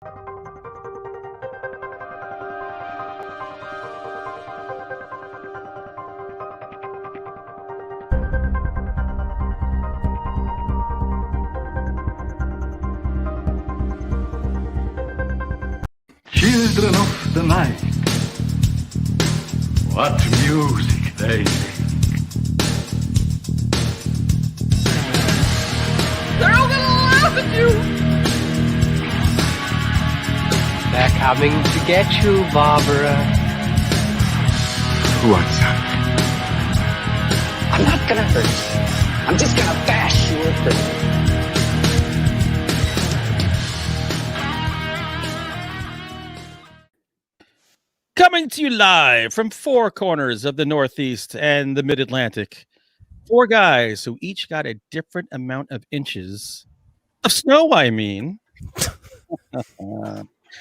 Children of the night, what music they make. They're all gonna laugh at you! They're coming to get you, Barbara. What's up? I'm not gonna hurt you. I'm just gonna bash your brain. Coming to you live from four corners of the Northeast and the Mid-Atlantic. Four guys who each got a different amount of inches of snow, I mean.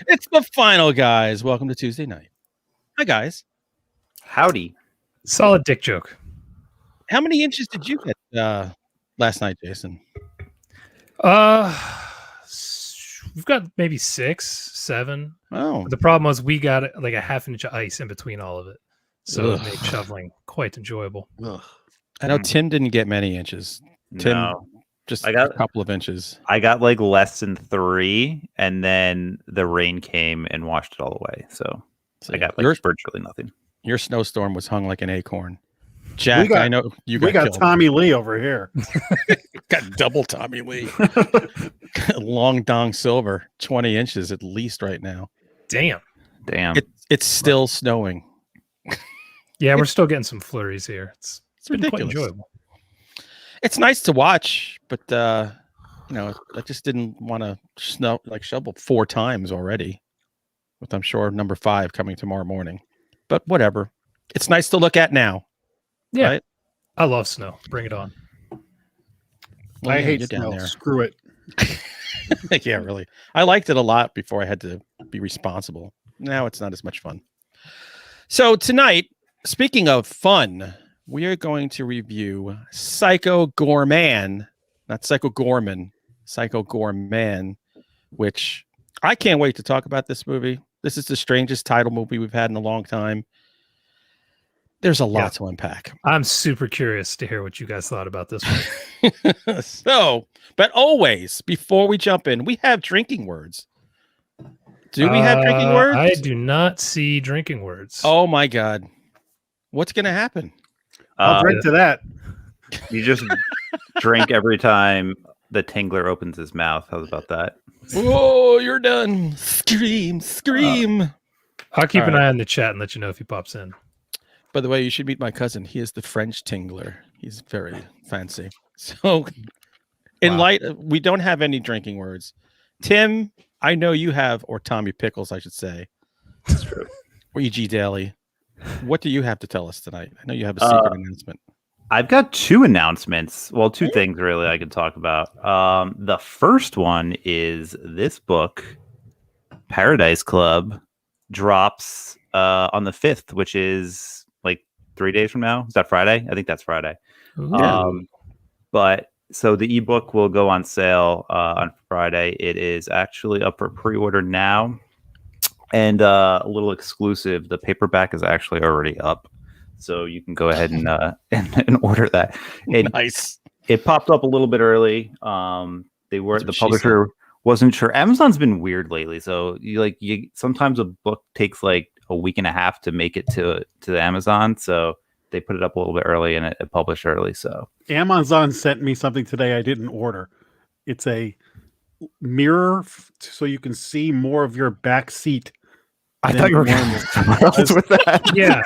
It's the final guys. Welcome to Tuesday night. Hi, guys. Howdy. Solid dick joke. How many inches did you get last night, Jason? We've got maybe 6, 7. Oh. But the problem was we got like a half inch of ice in between all of it. So Ugh. it made shoveling quite enjoyable. Ugh. I know Tim didn't get many inches. Tim, No. just I got a couple of inches. I got like less than 3, and then the rain came and washed it all away. So I got like virtually nothing. Your snowstorm was hung like an acorn. Jack, I know you got we got killed. Tommy Lee over here. Got double Tommy Lee. Long Dong Silver, 20 inches at least right now. Damn. It's still snowing. Yeah, we're still getting some flurries here. It's been ridiculous. quite enjoyable. It's nice to watch, but I just didn't want to shovel 4 times already. With I'm sure number 5 coming tomorrow morning. But whatever. It's nice to look at now. Yeah. Right? I love snow. Bring it on. Well, I yeah, hate you're down snow. there. Screw it. Yeah, really. I liked it a lot before I had to be responsible. Now it's not as much fun. So tonight, speaking of fun, we are going to review Psycho Goreman, not Psycho Goreman, Psycho Goreman, which I can't wait to talk about this movie. This is the strangest title movie we've had in a long time. There's a lot to unpack. I'm super curious to hear what you guys thought about this one. So, but always, before we jump in, we have drinking words. Do we have drinking words? I do not see drinking words. Oh my God. What's going to happen? I'll drink to that. You just drink every time the Tingler opens his mouth. How's about that? Oh, you're done. Scream, scream. I'll keep an eye on the chat and let you know if he pops in. By the way, you should meet my cousin. He is the French Tingler. He's very fancy. So, we don't have any drinking words. Tim, I know you have, or Tommy Pickles, I should say. That's true. Or E.G. Daly. What do you have to tell us tonight? I know you have a secret announcement. I've got 2 announcements. Well, 2 things really I can talk about. The first one is this book, Paradise Club, drops on the 5th, which is like 3 days from now. Is that Friday? I think that's Friday. But so the ebook will go on sale on Friday. It is actually up for pre-order now. And a little exclusive, the paperback is actually already up. So you can go ahead and order that. Nice. It popped up a little bit early. The publisher wasn't sure. Amazon's been weird lately. So you sometimes a book takes like a week and a half to make it to the Amazon. So they put it up a little bit early and it published early. So Amazon sent me something today I didn't order. It's a mirror so you can see more of your back seat. I thought you were going with that. Yeah,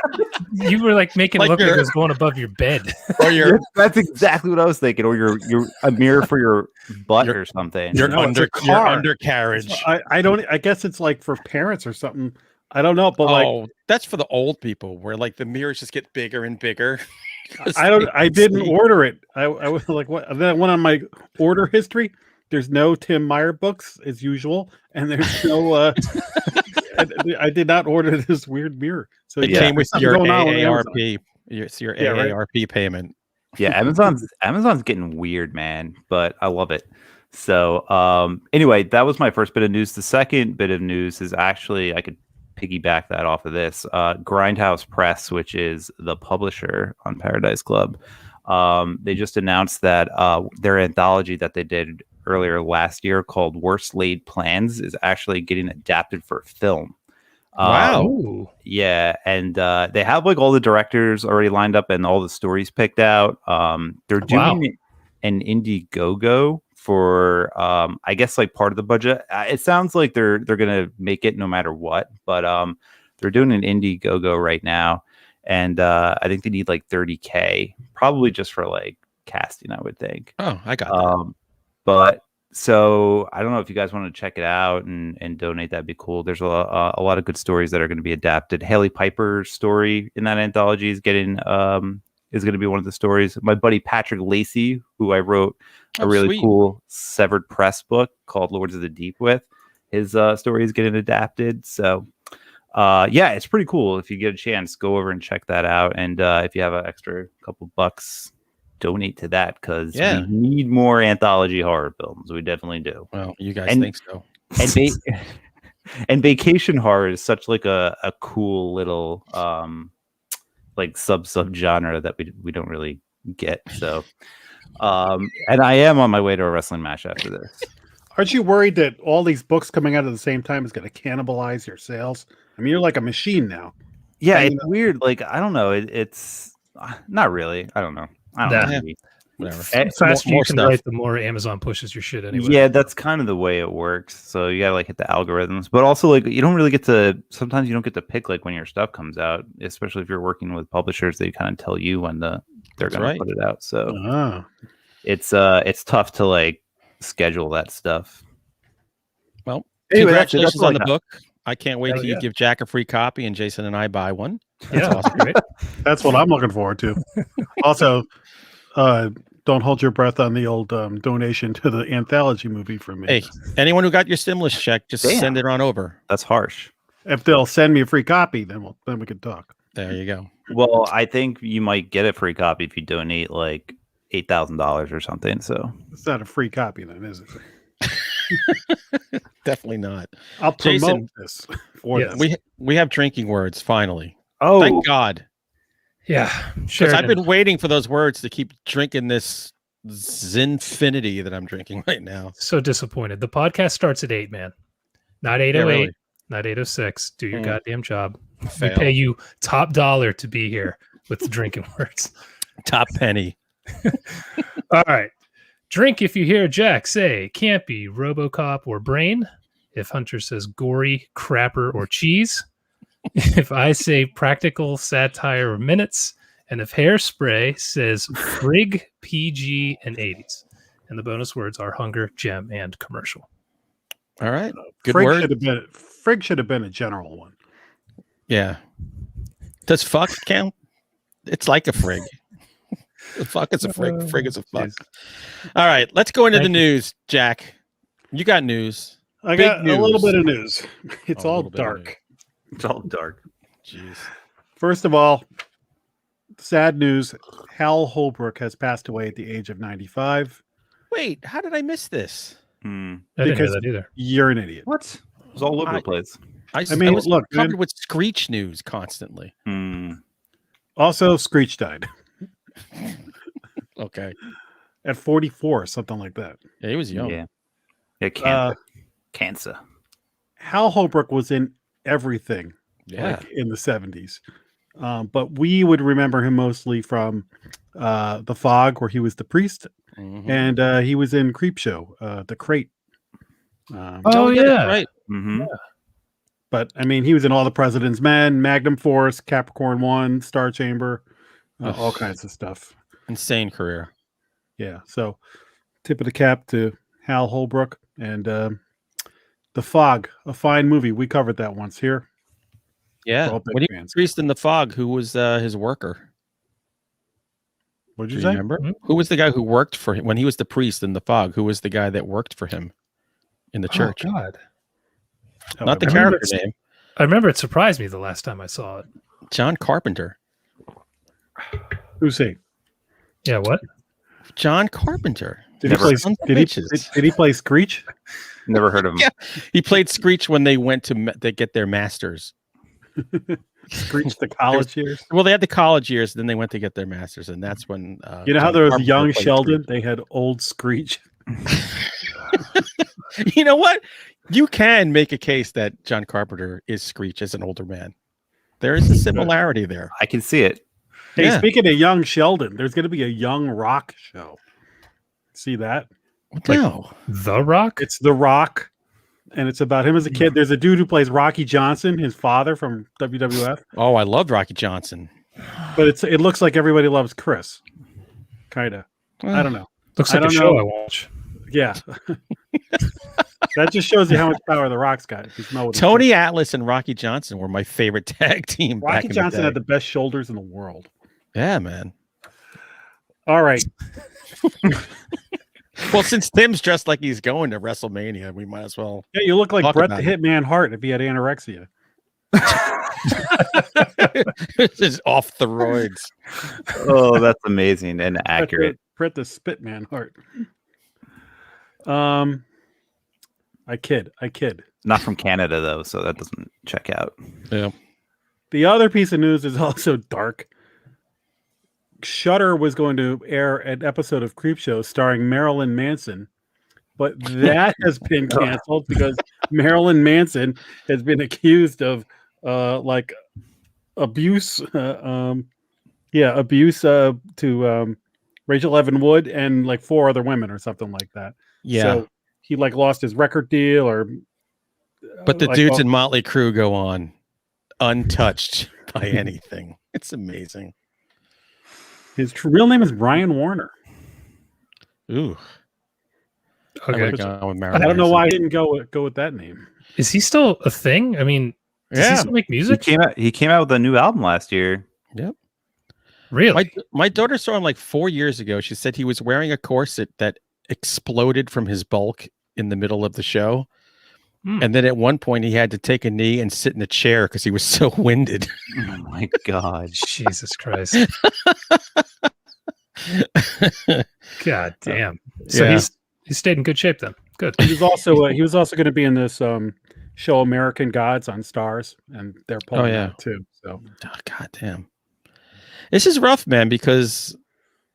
you were like making it look like it was going above your bed. Or that's exactly what I was thinking. Or you're a mirror for your butt or something. Your undercarriage. I guess it's like for parents or something. I don't know, but that's for the old people where like the mirrors just get bigger and bigger. I didn't order it. I was like, what? And then I went on my order history. There's no Tim Meyer books as usual, and there's no. I did not order this weird mirror. So it came with your AARP. It's your AARP payment. Yeah, Amazon's getting weird, man. But I love it. So anyway, that was my first bit of news. The second bit of news is actually, I could piggyback that off of this. Grindhouse Press, which is the publisher on Paradise Club, they just announced that their anthology that they did earlier last year called Worst Laid Plans is actually getting adapted for film. Wow. Ooh. Yeah, and they have like all the directors already lined up and all the stories picked out. They're doing an Indiegogo for I guess like part of the budget. It sounds like they're gonna make it no matter what, but they're doing an Indiegogo right now, and I think they need like $30K, probably just for like casting, I would think. Oh, I got that. But so I don't know if you guys want to check it out and donate. That'd be cool. There's a lot of good stories that are going to be adapted. Haley Piper's story in that anthology is going to be one of the stories. My buddy Patrick Lacey, who I wrote a really cool Severed Press book called Lords of the Deep with, his story is getting adapted. So yeah, it's pretty cool. If you get a chance, go over and check that out. And if you have an extra couple bucks, donate to that, because we need more anthology horror films. We definitely do. Well, you guys think so. And vacation horror is such like a cool little like sub genre that we don't really get. So and I am on my way to a wrestling match after this. Aren't you worried that all these books coming out at the same time is going to cannibalize your sales? I mean, you're like a machine now. Yeah, it's weird. Like, I don't know. It's not really. I don't know. I don't know. Whatever. The faster you can write, the more Amazon pushes your shit anyway. Yeah, that's kind of the way it works. So you gotta like hit the algorithms, but also like you don't really get to. Sometimes you don't get to pick like when your stuff comes out, especially if you're working with publishers. They kind of tell you when they're gonna put it out. So it's tough to like schedule that stuff. Well, anyway, congratulations on the book. I can't wait till you give Jack a free copy and Jason and I buy one. That's awesome. Great. That's what I'm looking forward to. Also, don't hold your breath on the old donation to the anthology movie from me. Hey, anyone who got your stimulus check, just send it on over. That's harsh. If they'll send me a free copy, then we can talk. There you go. Well, I think you might get a free copy if you donate like $8,000 or something. So it's not a free copy, then, is it? Definitely not. I'll promote Jason, this for them. We have drinking words finally. Oh, thank God. Yeah, because I've been waiting for those words to keep drinking this Zinfinity that I'm drinking right now. So disappointed. The podcast starts at 8, man. Not 8:08, really. not 8:06. Do your goddamn job. Fail. We pay you top dollar to be here with the drinking words. Top penny. All right. Drink if you hear Jack say campy, RoboCop, or brain. If Hunter says gory, crapper, or cheese. If I say practical, satire, or minutes. And if Hairspray says frig, PG, and 80s. And the bonus words are hunger, gem, and commercial. All right. Good Frig word. Frig should have been a general one. Yeah. Does fuck count? It's like a frig. Fuck is a frig. Frig is a fuck. All right. Let's go into the news, Jack. You got news. I got a little bit of news. It's all dark. It's all dark. Jeez. First of all, sad news. Hal Holbrook has passed away at the age of 95. Wait, how did I miss this? I didn't hear that either. You're an idiot. What? It was all over the place. I mean, was look, covered man. with Screech news constantly. Also, Screech died Okay. at 44, something like that. Yeah, he was young. Yeah, cancer. Hal Holbrook was in everything in the 70s. But we would remember him mostly from The Fog, where he was the priest. Mm-hmm. And he was in Creepshow, The Crate. Yeah. Right. Mm-hmm. Yeah. But, I mean, he was in All the President's Men, Magnum Force, Capricorn 1, Star Chamber, all kinds of stuff. Insane career. Yeah, so tip of the cap to Hal Holbrook. And The Fog, a fine movie. We covered that once here. Yeah. When he was priest in The Fog, who was his worker? What did Do you you say? remember? Who was the guy who worked for him when he was the priest in The Fog? Who was the guy that worked for him in the church? Oh, God. Not the character name. I remember it surprised me the last time I saw it. John Carpenter. Who's he? Yeah, what? John Carpenter. Did he play? Sons of Did he? bitches. Did he play Screech? Never heard of him. Yeah. He played Screech when they went to get their masters. Screech the college years. Well, they had the college years, then they went to get their masters, and that's when You know how John there was Carpenter young played Sheldon? They had old Screech. Screech. You know what? You can make a case that John Carpenter is Screech as an older man. There is a similarity there. I can see it. Hey, Yeah. speaking of young Sheldon, there's going to be a Young Rock show. See that? No. The Rock? It's The Rock, and it's about him as a kid. There's a dude who plays Rocky Johnson, his father from WWF. Oh, I loved Rocky Johnson. But it looks like Everybody Loves Chris. Kind of. I don't know. Looks I like a don't show know. I watch. Yeah. That just shows you how much power The Rock's got. If he's with Tony Atlas and Rocky Johnson were my favorite tag team. back Rocky in Johnson the had day. the best shoulders in the world. Yeah, man. All right. Well, since Tim's dressed like he's going to WrestleMania, we might as well. Yeah, you look like Talk Bret the about it. Hitman Hart if he had anorexia. This is off the roids. Oh, that's amazing and accurate. Bret the Spitman Hart. I kid. Not from Canada though, so that doesn't check out. Yeah. The other piece of news is also dark. Shudder was going to air an episode of Creepshow starring Marilyn Manson, but that has been canceled because Marilyn Manson has been accused of like abuse, abuse to Rachel Evan Wood and like 4 other women or something like that. Yeah. So he like lost his record deal or. But the like, dudes in Motley Crue go on untouched by anything. It's amazing. His real name is Brian Warner. Ooh. I Okay. would've gone with I Marilyn don't know Manson. why I didn't go with that name. Is he still a thing? I mean, does he Yeah. still make He music? came out with a new album last year. Really? My daughter saw him like 4 years ago. She said he was wearing a corset that exploded from his bulk in the middle of the show. And then at one point he had to take a knee and sit in a chair because he was so winded. Oh my god. Jesus Christ. God damn. So Yeah. he stayed in good shape then. Good. He was also going to be in this show American Gods on Stars, and they're pulling yeah. out too. So Oh, God damn. This is rough, man, because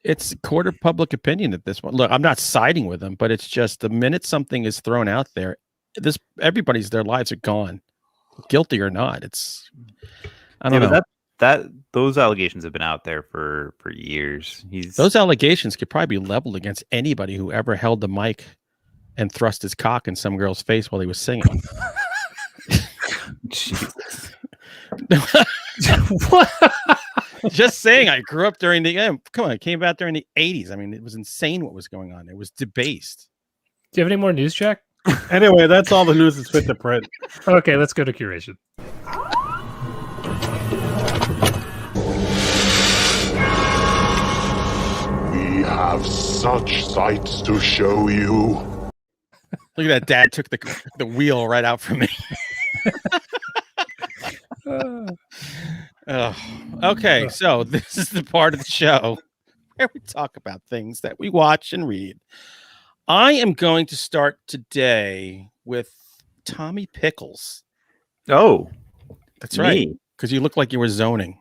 it's court of public opinion at this one. Look, I'm not siding with them, but it's just the minute something is thrown out there, their lives are gone, guilty or not. It's I don't know. But that those allegations have been out there for years. Those allegations could probably be leveled against anybody who ever held the mic and thrust his cock in some girl's face while he was singing. Jesus. What? Just saying, I grew up during the come on, it came out during the 80s. I mean, it was insane what was going on. It was debased. Do you have any more news, Jack? anyway, that's all the news that's fit to print. Okay, let's go to curation. We have such sights to show you. Look at that. Dad took the wheel right out from me. Okay, so this is the part of the show where we talk about things that we watch and read. I am going to start today with Tommy Pickles. Oh, That's right, me. because you look like you were zoning.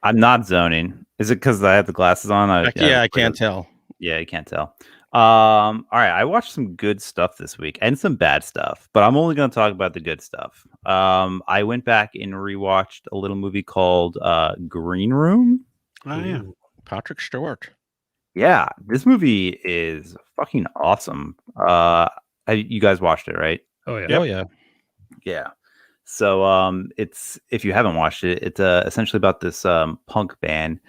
I'm not zoning. Is it because I have the glasses on? I can't tell. Yeah, you can't tell. All right, I watched some good stuff this week and some bad stuff, but I'm only going to talk about the good stuff. I went back and rewatched a little movie called Green Room. Oh yeah, Patrick Stewart. Yeah, this movie is fucking awesome. You guys watched it, right? Oh yeah. Oh yeah. Yeah. So it's, if you haven't watched it, it's essentially about this punk band,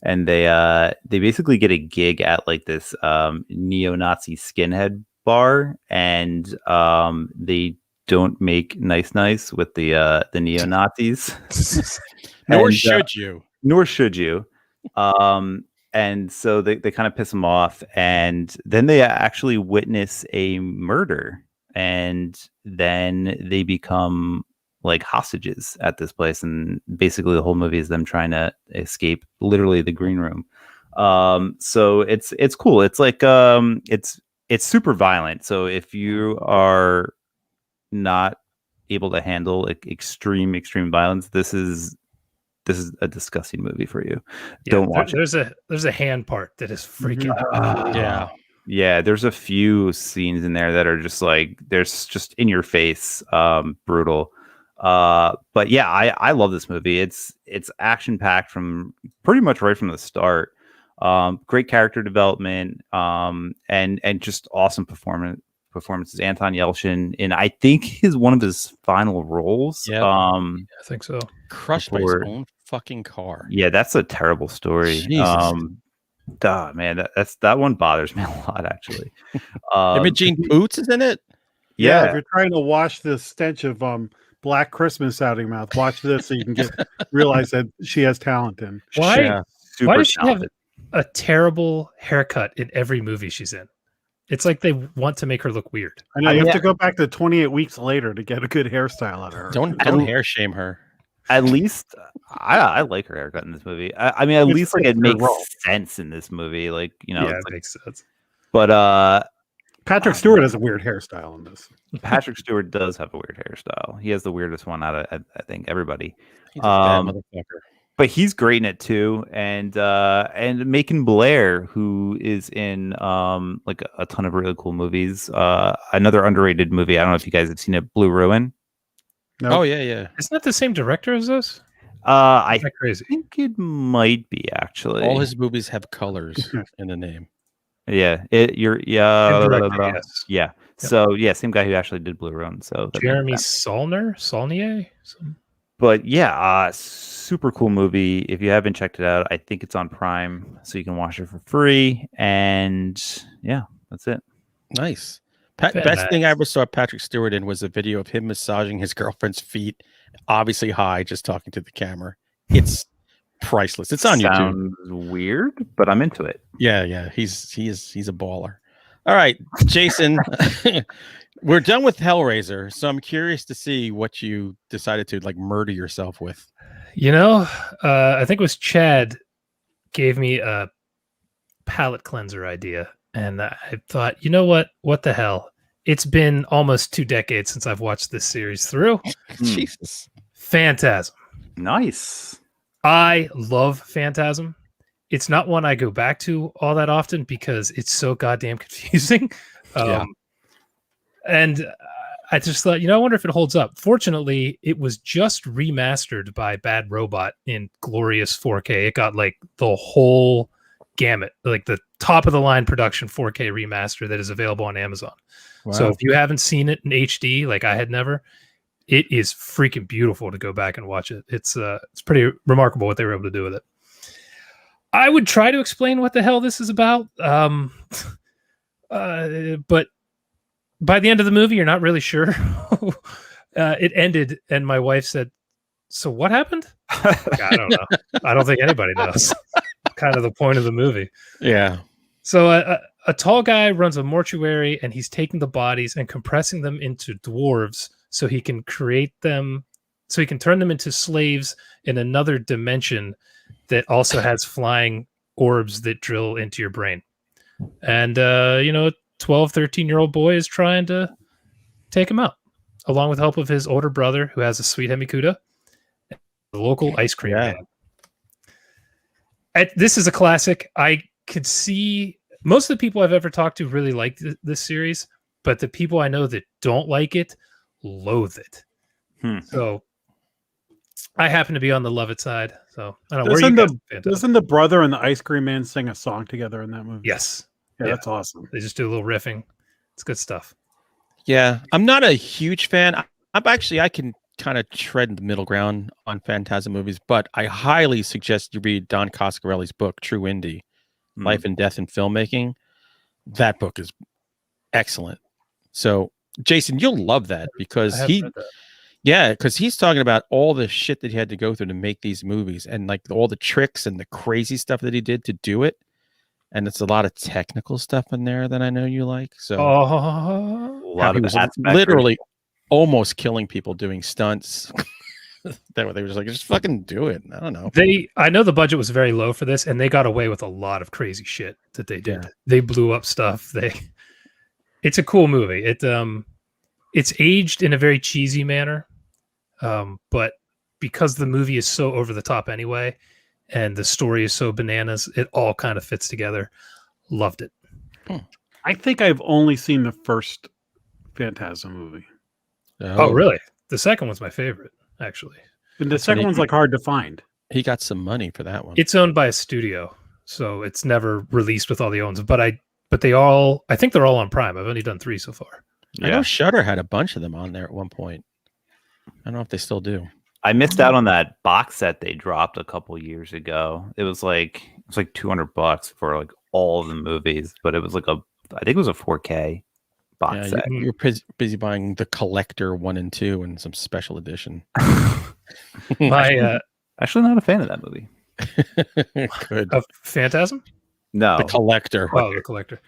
and they basically get a gig at like this neo-Nazi skinhead bar, and they don't make nice with the neo-Nazis. Nor And, should you. Nor should you. And so they kind of piss them off, and then they actually witness a murder, and then they become like hostages at this place, and basically the whole movie is them trying to escape literally the green room. So it's cool. It's like it's it's super violent. So if you are not able to handle extreme violence, this is a disgusting movie for you. Yeah, Don't watch it. There's a hand part that is freaking. Yeah. There's a few scenes in there that are just like there's just in your face, brutal. But yeah, I love this movie. It's action packed from pretty much right from the start. Great character development, and just awesome performances. Anton Yelchin in I think one of his final roles. Yep. I think so. Crushed by his own fucking car. Yeah, that's a terrible story. Jesus. Man, that one bothers me a lot actually. Imogene Poots is in it. Yeah, Yeah, if you're trying to wash the stench of Black Christmas out of your mouth, watch this so you can realize that she has talent in. Why? Yeah. super Why does she have talented. a terrible haircut in every movie she's in? It's like they want to make her look weird. I know you have to go back to 28 weeks later to get a good hairstyle out of her. Don't hair shame her. At least I like her haircut in this movie. I mean, at least like it makes sense in this movie. Like, you know, Yeah, it's it like, makes sense. but Patrick Stewart has a weird hairstyle in this. Patrick Stewart does have a weird hairstyle. He has the weirdest one out of I think everybody. He's a bad motherfucker. But he's great in it too, and Macon Blair, who is in like a ton of really cool movies. Another underrated movie. I don't know if you guys have seen it, Blue Ruin. Nope. Oh yeah. Isn't that the same director as this? I Is that crazy? think it might be actually. All his movies have colors in the name. Yeah, Same director, yes. yeah. So yeah, same guy who actually did Blue Ruin. So that Jeremy makes sense. Saulnier. But yeah, super cool movie. If you haven't checked it out, I think it's on Prime, so you can watch it for free. And yeah, that's it. Nice. Very Best nice. thing I ever saw Patrick Stewart in was a video of him massaging his girlfriend's feet, obviously high, just talking to the camera. It's priceless. It's on YouTube. Sounds weird, but I'm into it. Yeah. He's a baller. All right, Jason. We're done with Hellraiser, so I'm curious to see what you decided to like murder yourself with. You know, I think it was Chad gave me a palate cleanser idea, and I thought, you know what? What the hell? It's been almost 2 decades since I've watched this series through. Jesus. Phantasm. Nice. I love Phantasm. It's not one I go back to all that often because it's so goddamn confusing. Yeah. And I just thought, I wonder if it holds up. Fortunately, it was just remastered by Bad Robot in glorious 4K. It got like the whole gamut, like the top of the line production 4K remaster that is available on Amazon. Wow. So if you haven't seen it in HD, like I had never, it is freaking beautiful to go back and watch it. It's pretty remarkable what they were able to do with it. I would try to explain what the hell this is about. But by the end of the movie, you're not really sure. It ended, and my wife said, "So what happened?" Like, I don't know. I don't think anybody knows. Kind of the point of the movie. Yeah. So a tall guy runs a mortuary, and he's taking the bodies and compressing them into dwarves so he can create them, so he can turn them into slaves in another dimension that also has flying orbs that drill into your brain. And, 12, 13-year-old boy is trying to take him out, along with help of his older brother, who has a sweet hemikuda, and the local ice cream man. This is a classic. I could see most of the people I've ever talked to really like this series, but the people I know that don't like it loathe it. So I happen to be on the love it side. So I don't know. Doesn't the brother and the ice cream man sing a song together in that movie? Yes. Yeah, that's awesome. They just do a little riffing. It's good stuff. Yeah. I'm not a huge fan. I can kind of tread the middle ground on Phantasm movies, but I highly suggest you read Don Coscarelli's book, True Indie, Life and Death in Filmmaking. That book is excellent. So, Jason, you'll love that because he's talking about all the shit that he had to go through to make these movies and like all the tricks and the crazy stuff that he did to do it. And it's a lot of technical stuff in there that I know you like. So A lot of he was literally almost killing people doing stunts. They were just like, just fucking do it. I don't know. I know the budget was very low for this, and they got away with a lot of crazy shit that they did. Yeah. They blew up stuff. It's a cool movie. It's aged in a very cheesy manner, but because the movie is so over the top anyway, and the story is so bananas, it all kind of fits together. Loved it. I think I've only seen the first Phantasm movie. Oh, really? The second one's my favorite, actually. And the second one's like hard to find. He got some money for that one. It's owned by a studio, so it's never released with all the owns. But I think they're all on Prime. I've only done 3 so far. I know Shudder had a bunch of them on there at one point. I don't know if they still do. I missed out on that box set they dropped a couple years ago. It was like $200 for like all of the movies, but it was like I think it was a 4K box set. You're busy buying the Collector 1 and 2 and some special edition. My actually not a fan of that movie. Good. Of Phantasm? No, The Collector. Oh, the Collector.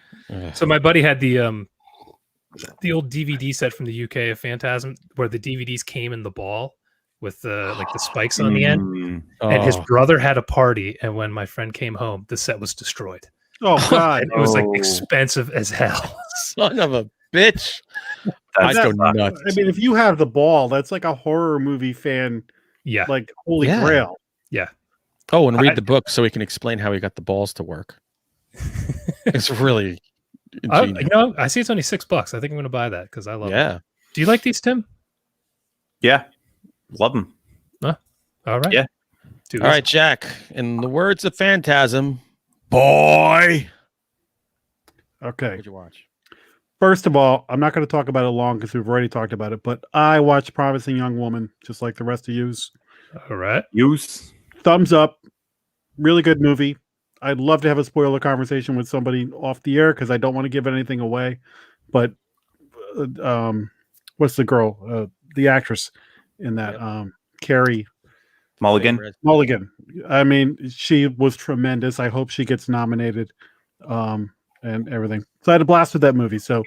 So my buddy had the old DVD set from the UK of Phantasm, where the DVDs came in the ball with the spikes on the end. And his brother had a party, and when my friend came home, the set was destroyed. Oh God! And it was like expensive as hell. Son of a bitch! I go nuts. I mean, if you have the ball, that's like a horror movie fan. Yeah, like holy grail. Yeah. Oh, and read the book so he can explain how he got the balls to work. It's really. I see it's only $6. I think I'm going to buy that because I love it. Do you like these, Tim? Yeah, love them. All right. Yeah. All right, Jack. In the words of Phantasm, boy. Okay. What'd you watch? First of all, I'm not going to talk about it long because we've already talked about it, but I watched Promising Young Woman, just like the rest of yous. All right. Use. Thumbs up. Really good movie. I'd love to have a spoiler conversation with somebody off the air because I don't want to give anything away. But what's the girl? The actress in that? Carrie Mulligan. Mulligan. I mean, she was tremendous. I hope she gets nominated and everything. So I had a blast with that movie. So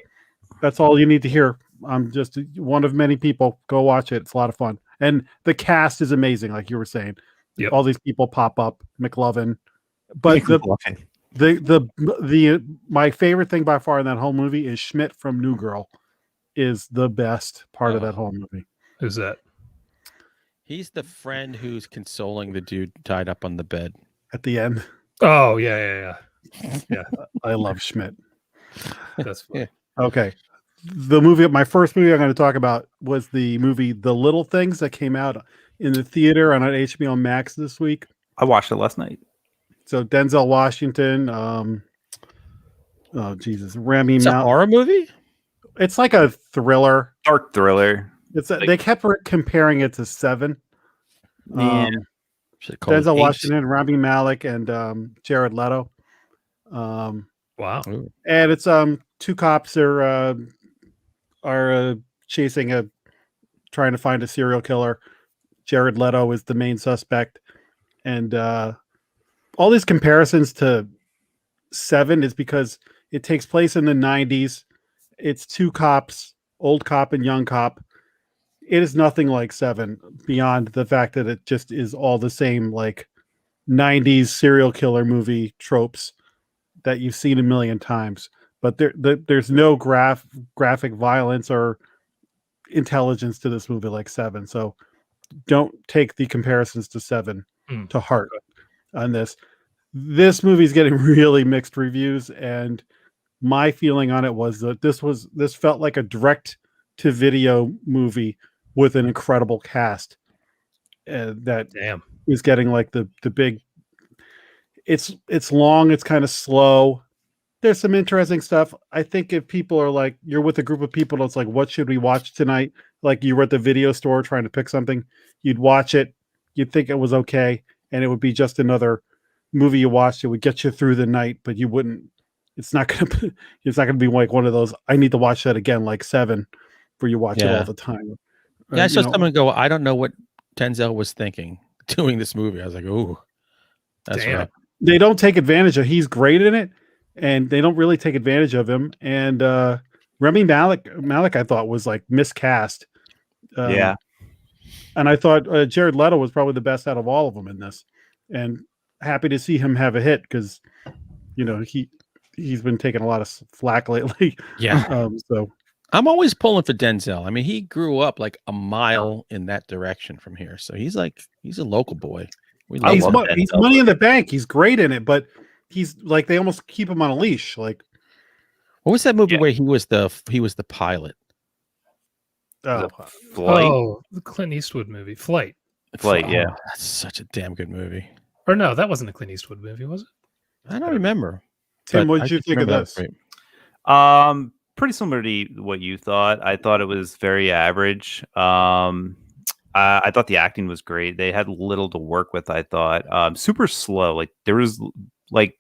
that's all you need to hear. I'm just one of many people. Go watch it. It's a lot of fun. And the cast is amazing, like you were saying. Yep. All these people pop up. McLovin. But the my favorite thing by far in that whole movie is Schmidt from New Girl is the best part of that whole movie. Who's that? He's the friend who's consoling the dude tied up on the bed at the end. Oh yeah. I love Schmidt. That's funny. Okay. My first movie I'm going to talk about was the movie The Little Things that came out in the theater and on HBO Max this week. I watched it last night. So Denzel Washington, Rami It's a horror movie? It's like a thriller. Dark thriller. They kept comparing it to Seven. Denzel Washington, Rami Malek, and Jared Leto. Wow. And it's two cops are chasing trying to find a serial killer. Jared Leto is the main suspect, and all these comparisons to Seven is because it takes place in the 90s. It's two cops, old cop and young cop. It is nothing like Seven beyond the fact that it just is all the same like 90s serial killer movie tropes that you've seen a million times. But there's no graphic violence or intelligence to this movie like Seven. So don't take the comparisons to Seven to heart on this. This movie is getting really mixed reviews, and my feeling on it was that this felt like a direct to video movie with an incredible cast that is getting like the big. It's long. It's kind of slow. There's some interesting stuff. I think if people are like, you're with a group of people that's like, what should we watch tonight? Like you were at the video store trying to pick something, you'd watch it. You'd think it was okay. And it would be just another movie you watched. It would get you through the night, but you wouldn't, it's not going to be like one of those, I need to watch that again, like Seven, where you watch it all the time. Yeah. I saw someone go, I don't know what Denzel was thinking doing this movie. I was like, ooh, that's right. They don't take advantage of, he's great in it. And they don't really take advantage of him. And Rami Malek, I thought was like miscast. Yeah. And I thought Jared Leto was probably the best out of all of them in this. And happy to see him have a hit because, you know, he's been taking a lot of flack lately. Yeah. So I'm always pulling for Denzel. I mean, he grew up like a mile in that direction from here. So he's a local boy. We I love he's, love him. he's Denzel, Money in the Bank. He's great in it, but he's like they almost keep him on a leash. Like, What was that movie Yeah. where he was the pilot? oh, Flight. Oh, the Clint Eastwood movie, Flight. Flight, yeah. Oh, that's such a damn good movie. Or no, that wasn't a Clint Eastwood movie, was it? I don't remember. Tim, but what I did you just think of remember that this? was great. Pretty similar to what you thought. I thought it was very average. I thought the acting was great. They had little to work with. I thought super slow. Like there was like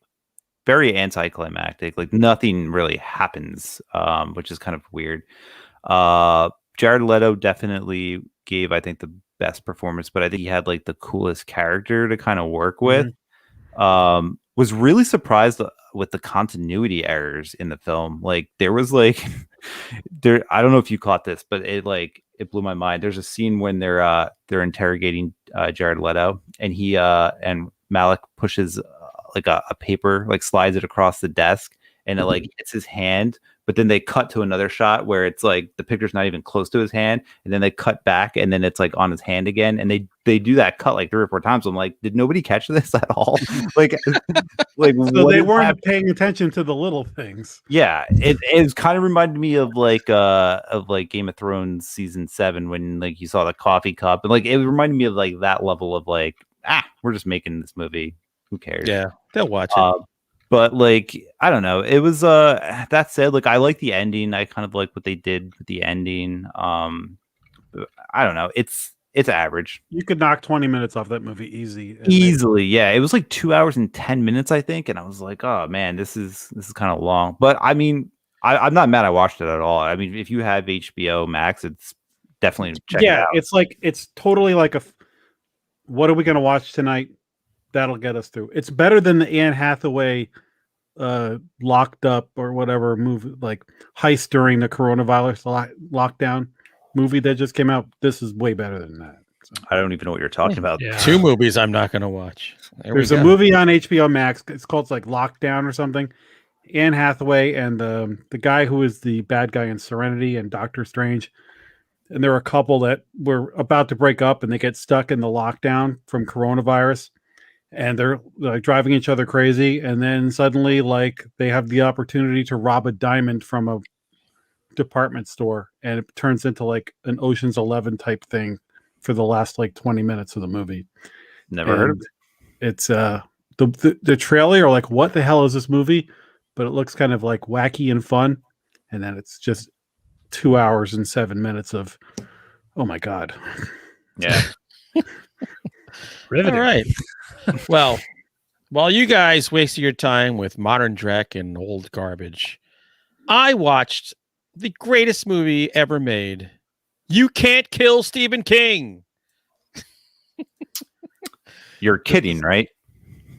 very anticlimactic. Like nothing really happens, which is kind of weird. Jared Leto definitely gave, I think, the best performance, but I think he had like the coolest character to kind of work with. Was really surprised with the continuity errors in the film. Like there was like I don't know if you caught this, but it blew my mind. There's a scene when they're interrogating Jared Leto, and he and Malik pushes like a paper, like slides it across the desk, and it like hits his hand. But then they cut to another shot where it's like the picture's not even close to his hand, and then they cut back, and then it's like on his hand again, and they do that cut like 3 or 4 times. I'm like, did nobody catch this at all? like So they weren't happening? paying attention to the little things. Yeah, it kind of reminded me of like Game of Thrones season 7 when like you saw the coffee cup, and like it reminded me of like that level of like we're just making this movie. Who cares? Yeah, they'll watch it. But like I don't know. It was that said, like I like the ending. I kind of like what they did with the ending. I don't know. It's average. You could knock 20 minutes off that movie Easily. Yeah. It was like 2 hours and 10 minutes, I think. And I was like, oh man, this is kind of long. But I mean, I'm not mad I watched it at all. I mean, if you have HBO Max, it's definitely check it out. It's totally like what are we going to watch tonight? That'll get us through. It's better than the Anne Hathaway Locked Up or whatever movie, like heist during the coronavirus lockdown movie that just came out. This is way better than that. So. I don't even know what you're talking about. Yeah. 2 movies I'm not going to watch. There's a movie on HBO Max. It's called like Lockdown or something. Anne Hathaway and the guy who is the bad guy in Serenity and Doctor Strange. And they're a couple that were about to break up and they get stuck in the lockdown from coronavirus. And they're like driving each other crazy. And then suddenly like they have the opportunity to rob a diamond from a department store. And it turns into like an Ocean's 11 type thing for the last like 20 minutes of the movie. Never heard of it. It's the trailer, you're like, what the hell is this movie? But it looks kind of like wacky and fun. And then it's just 2 hours and 7 minutes of, oh my God. Yeah. Riveting. All right. Well, while you guys wasted your time with modern dreck and old garbage, I watched the greatest movie ever made. You Can't Kill Stephen King. You're kidding, right?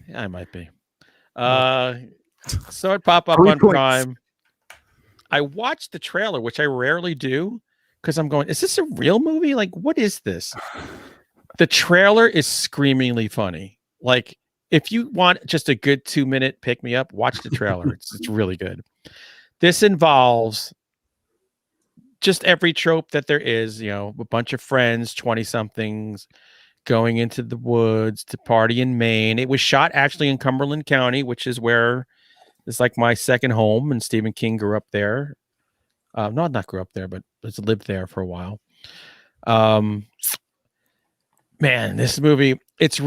Yeah, I might be. So it pop up 3 on points. Prime. I watched the trailer, which I rarely do, because I'm going, is this a real movie? Like, what is this? The trailer is screamingly funny. Like, if you want just a good 2-minute pick me up, watch the trailer. It's really good. This involves just every trope that there is, you know, a bunch of friends, 20-somethings, going into the woods to party in Maine. It was shot actually in Cumberland County, which is where it's like my second home, and Stephen King grew up there. No, not grew up there, but has lived there for a while. Man, this movie, it's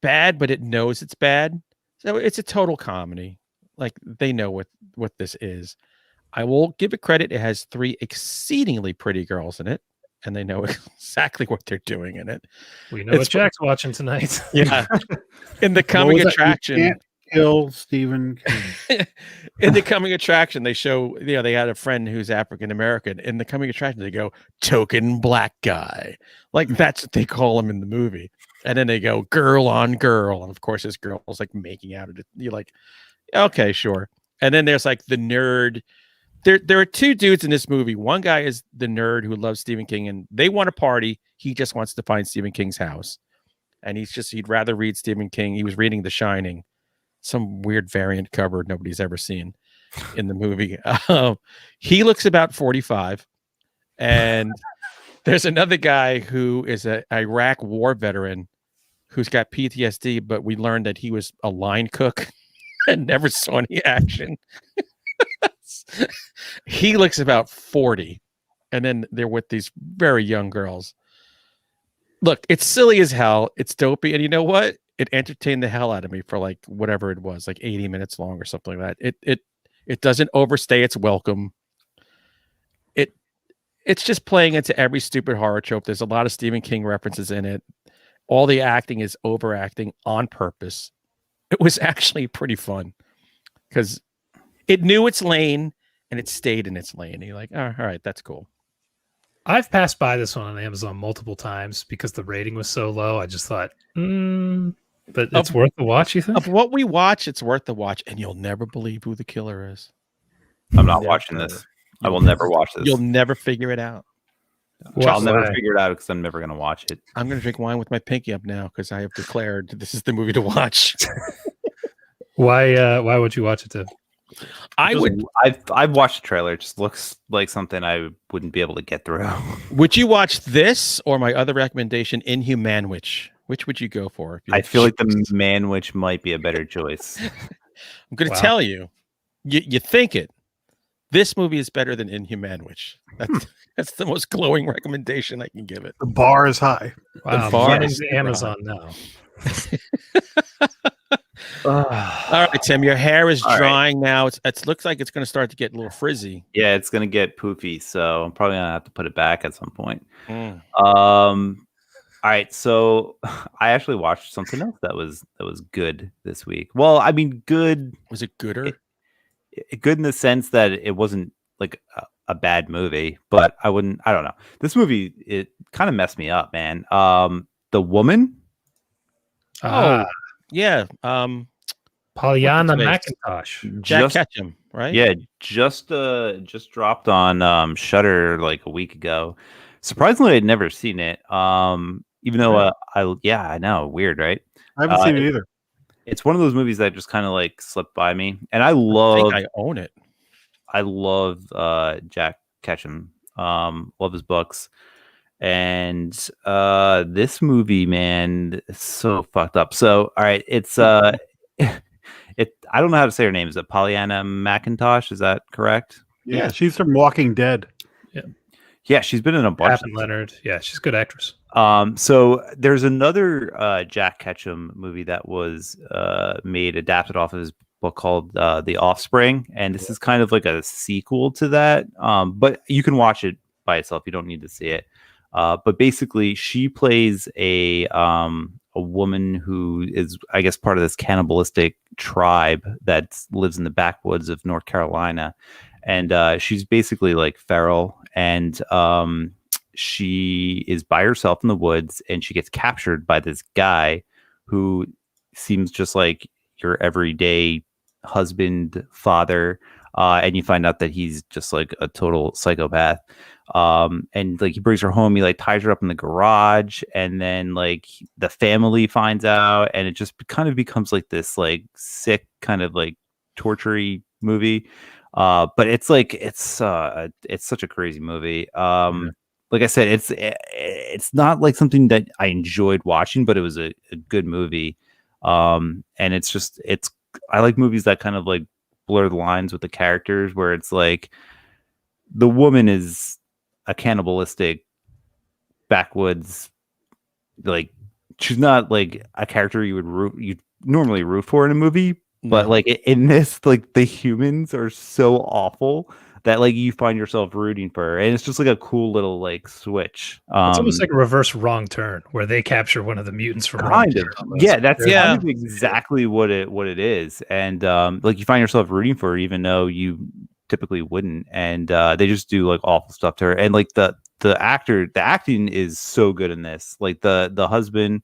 bad, but it knows it's bad. So it's a total comedy. Like they know what this is. I will give it credit. It has 3 exceedingly pretty girls in it, and they know exactly what they're doing in it. We know what Jack's watching tonight. Yeah. In the coming attraction. You can't kill Stephen King. In the coming attraction, they show, you know, they had a friend who's African American. In the coming attraction, they go, token black guy. Like that's what they call him in the movie. And then they go, girl on girl. And of course, this girl is like making out of it. You're like, okay, sure. And then there's like the nerd. There are 2 dudes in this movie. One guy is the nerd who loves Stephen King, and they want to party. He just wants to find Stephen King's house. And he'd rather read Stephen King. He was reading The Shining. some weird variant cover nobody's ever seen in the movie. He looks about 45, and there's another guy who is an Iraq war veteran who's got PTSD, but we learned that he was a line cook and never saw any action. He looks about 40, and then they're with these very young girls. Look, it's silly as hell. It's dopey, and you know what? It entertained the hell out of me for like whatever it was, like 80 minutes long or something like that. It doesn't overstay its welcome. It's just playing into every stupid horror trope. There's a lot of Stephen King references in it. All the acting is overacting on purpose. It was actually pretty fun because it knew its lane and it stayed in its lane. And you're like, oh, all right, that's cool. I've passed by this one on Amazon multiple times because the rating was so low. I just thought, but it's worth the watch, you think? Of what we watch, it's worth the watch, and you'll never believe who the killer is. I'm not watching this. I will never watch this. You'll never figure it out. Well, I'll never figure it out because I'm never going to watch it. I'm going to drink wine with my pinky up now because I have declared this is the movie to watch. Why would you watch it, Tim? I've watched the trailer. It just looks like something I wouldn't be able to get through. Would you watch this or my other recommendation, Inhumanwich? Which would you go for? I feel like the Manwich might be a better choice. I'm going to tell you, you think it. This movie is better than Inhumanwich. That's the most glowing recommendation I can give it. The bar is high. Wow, the bar is Amazon now. All right, Tim, your hair is drying now. It looks like it's going to start to get a little frizzy. Yeah, it's going to get poofy, so I'm probably going to have to put it back at some point. All right, so I actually watched something else that was good this week. Well, I mean, good. Was it gooder? Good in the sense that it wasn't like a bad movie, but I don't know. This movie, it kind of messed me up, man. The Woman. Yeah. Pollyanna McIntosh. Jack Ketchum, right? Yeah, just dropped on Shudder like a week ago. Surprisingly, I'd never seen it. Even though I know, weird, right? I haven't seen it either. It's one of those movies that just kind of like slipped by me, and I own it. I love Jack Ketchum. Love his books, and this movie, man, is so fucked up. So, all right, it's I don't know how to say her name. Is it Pollyanna McIntosh? Is that correct? Yeah, she's from Walking Dead. Yeah, she's been in a bunch. Captain Leonard. Yeah, she's a good actress. So there's another Jack Ketchum movie that was adapted off of his book called The Offspring, and this is kind of like a sequel to that. But you can watch it by itself. You don't need to see it. But basically, she plays a woman who is, I guess, part of this cannibalistic tribe that lives in the backwoods of North Carolina, and she's basically like feral, and she is by herself in the woods, and she gets captured by this guy who seems just like your everyday husband, father, and you find out that he's just like a total psychopath. And like he brings her home, he like ties her up in the garage, and then like the family finds out, and it just kind of becomes like this like sick kind of like torture-y movie. But it's like it's such a crazy movie. Like I said, it's not like something that I enjoyed watching, but it was a good movie. And I like movies that kind of like blur the lines with the characters, where it's like the woman is a cannibalistic backwoods, like she's not like a character you'd normally root for in a movie, but like in this, like the humans are so awful that like you find yourself rooting for her, and it's just like a cool little like switch. It's almost like a reverse Wrong Turn, where they capture one of the mutants from Wrong Turn. Yeah, that's kind of exactly what it is, and like you find yourself rooting for her, even though you typically wouldn't, and they just do like awful stuff to her, and like the acting is so good in this. Like the husband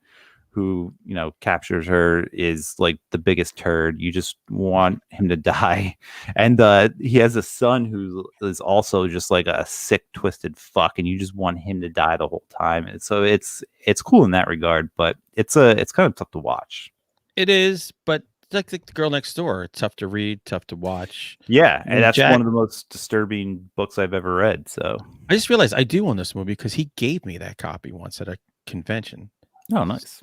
who, you know, captures her is like the biggest turd. You just want him to die. And he has a son who is also just like a sick, twisted fuck, and you just want him to die the whole time. And so it's cool in that regard, but it's kind of tough to watch. It is, but like the girl next door. Tough to read, tough to watch. Yeah, and that's Jack- one of the most disturbing books I've ever read. So, I just realized I do own this movie because he gave me that copy once at a convention. oh, nice.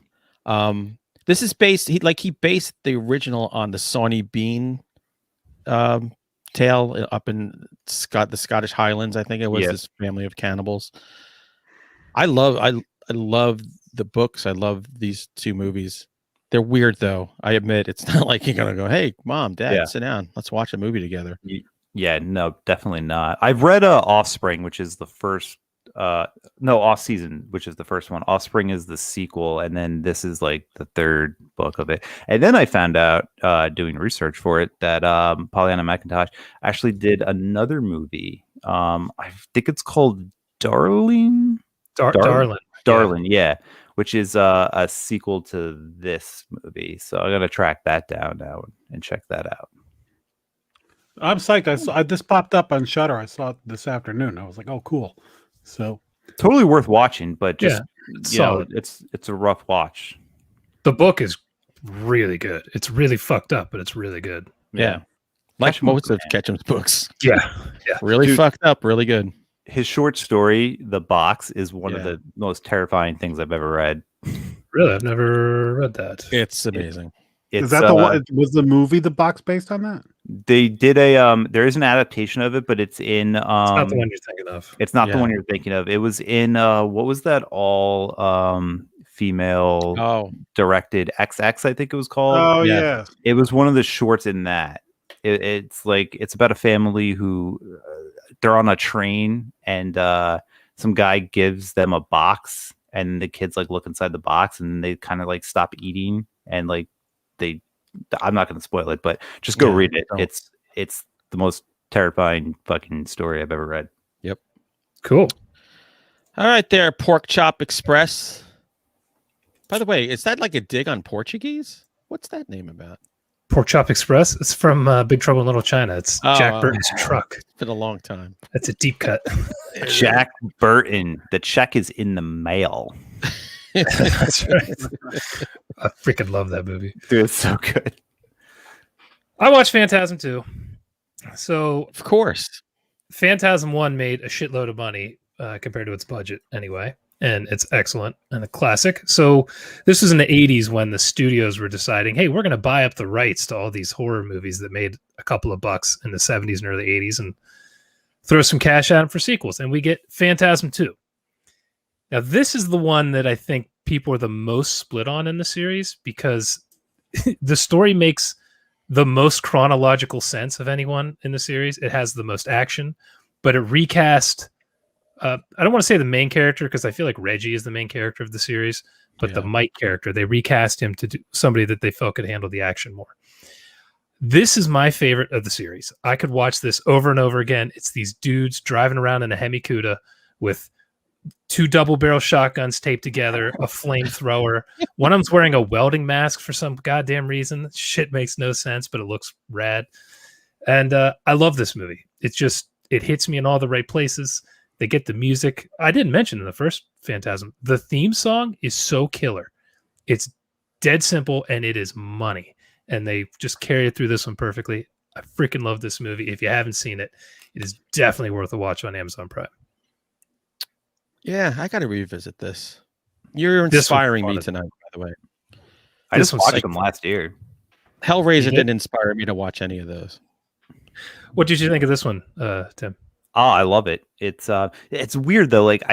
This is based. He based the original on the Sawney Bean tale up in the Scottish Highlands. I think it was this family of cannibals. I love the books. I love these two movies. They're weird though. I admit it's not like you're gonna go, "Hey, mom, dad, sit down. Let's watch a movie together." Yeah, no, definitely not. I've read Offspring, which is the first. Off Season, which is the first one. Offspring is the sequel, and then this is like the third book of it. And then I found out doing research for it that Pollyanna McIntosh actually did another movie. I think it's called Darling. Darling, yeah, which is a sequel to this movie. So I'm gonna track that down now and check that out. I'm psyched. This popped up on Shudder. I saw it this afternoon. I was like, oh, cool. So totally worth watching, but just solid. It's a rough watch. The book is really good. It's really fucked up, but it's really good. Yeah. Like most of Ketchum's books. Yeah. Really fucked up, really good. His short story, The Box, is one of the most terrifying things I've ever read. Really? I've never read that. It's amazing. Is that the one? Was the movie The Box based on that? They did there is an adaptation of it, but it's in it's not the one you're thinking of. It's not the one you're thinking of. It was in what was that all female directed XX, I think it was called. Oh yeah. It was one of the shorts in that. It's about a family who they're on a train and some guy gives them a box and the kids like look inside the box and they kind of like stop eating and like I'm not going to spoil it, but just go read it. It's the most terrifying fucking story I've ever read. Yep. Cool. All right there, Pork Chop Express. By the way, is that like a dig on Portuguese? What's that name about? Pork Chop Express. It's from Big Trouble in Little China. It's Jack Burton's truck. It's been a long time. That's a deep cut. Jack Burton. The check is in the mail. That's right. I freaking love that movie. Dude, it's so good. I watched Phantasm 2. So, of course, Phantasm 1 made a shitload of money compared to its budget anyway. And it's excellent and a classic. So this was in the 80s when the studios were deciding, hey, we're going to buy up the rights to all these horror movies that made a couple of bucks in the 70s and early 80s and throw some cash at them for sequels. And we get Phantasm 2. Now, this is the one that I think people are the most split on in the series because the story makes the most chronological sense of anyone in the series. It has the most action, but it recast... I don't want to say the main character because I feel like Reggie is the main character of the series, but the Mike character, they recast him to do somebody that they felt could handle the action more. This is my favorite of the series. I could watch this over and over again. It's these dudes driving around in a Hemi Cuda with 2 double-barrel shotguns taped together, a flamethrower. One of them's wearing a welding mask for some goddamn reason. Shit makes no sense, but it looks rad. And I love this movie. It hits me in all the right places. They get the music. I didn't mention in the first Phantasm, the theme song is so killer. It's dead simple and it is money. And they just carry it through this one perfectly. I freaking love this movie. If you haven't seen it, it is definitely worth a watch on Amazon Prime. Yeah, I got to revisit this. You're inspiring me tonight, by the way. I just watched them last year. Hellraiser didn't inspire me to watch any of those. What did you think of this one, Tim? Oh, I love it. It's weird though. Like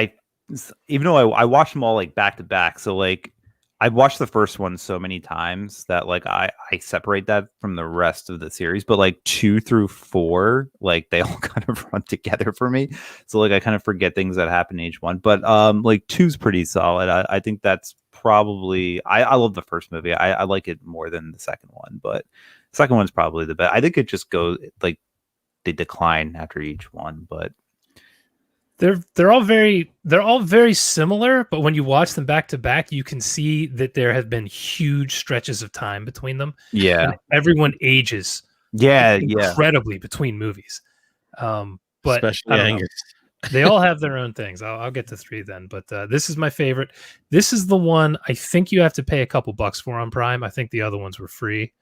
even though I watched them all like back to back, so like I've watched the first one so many times that like I separate that from the rest of the series. But like 2 through 4, like they all kind of run together for me. So like I kind of forget things that happen in each one. But like 2's pretty solid. I think that's probably I love the first movie. I like it more than the second one, but the second one's probably the best. I think it just goes like they decline after each one, but they're all very similar, but when you watch them back to back, you can see that there have been huge stretches of time between them. Yeah. And everyone ages incredibly between movies. But especially Angus. They all have their own things. I'll get to 3 then, but this is my favorite. This is the one I think you have to pay a couple bucks for on Prime. I think the other ones were free.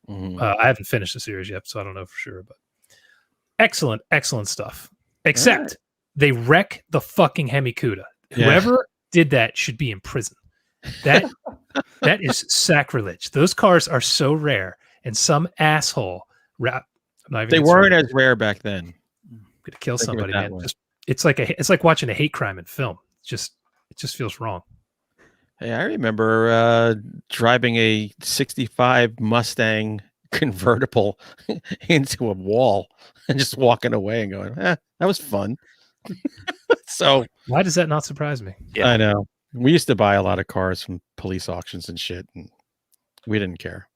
Mhm. I haven't finished the series yet, so I don't know for sure. But excellent stuff. Except they wreck the fucking Hemikuda. Yeah. Whoever did that should be in prison. That is sacrilege. Those cars are so rare, and some asshole. They weren't as rare back then. Gonna kill Think of it somebody, that man. way. It's like watching a hate crime in film. It just feels wrong. Hey, I remember driving a 65 Mustang convertible into a wall and just walking away and going, that was fun. So Why does that not surprise me? Yeah. I know. We used to buy a lot of cars from police auctions and shit, and we didn't care.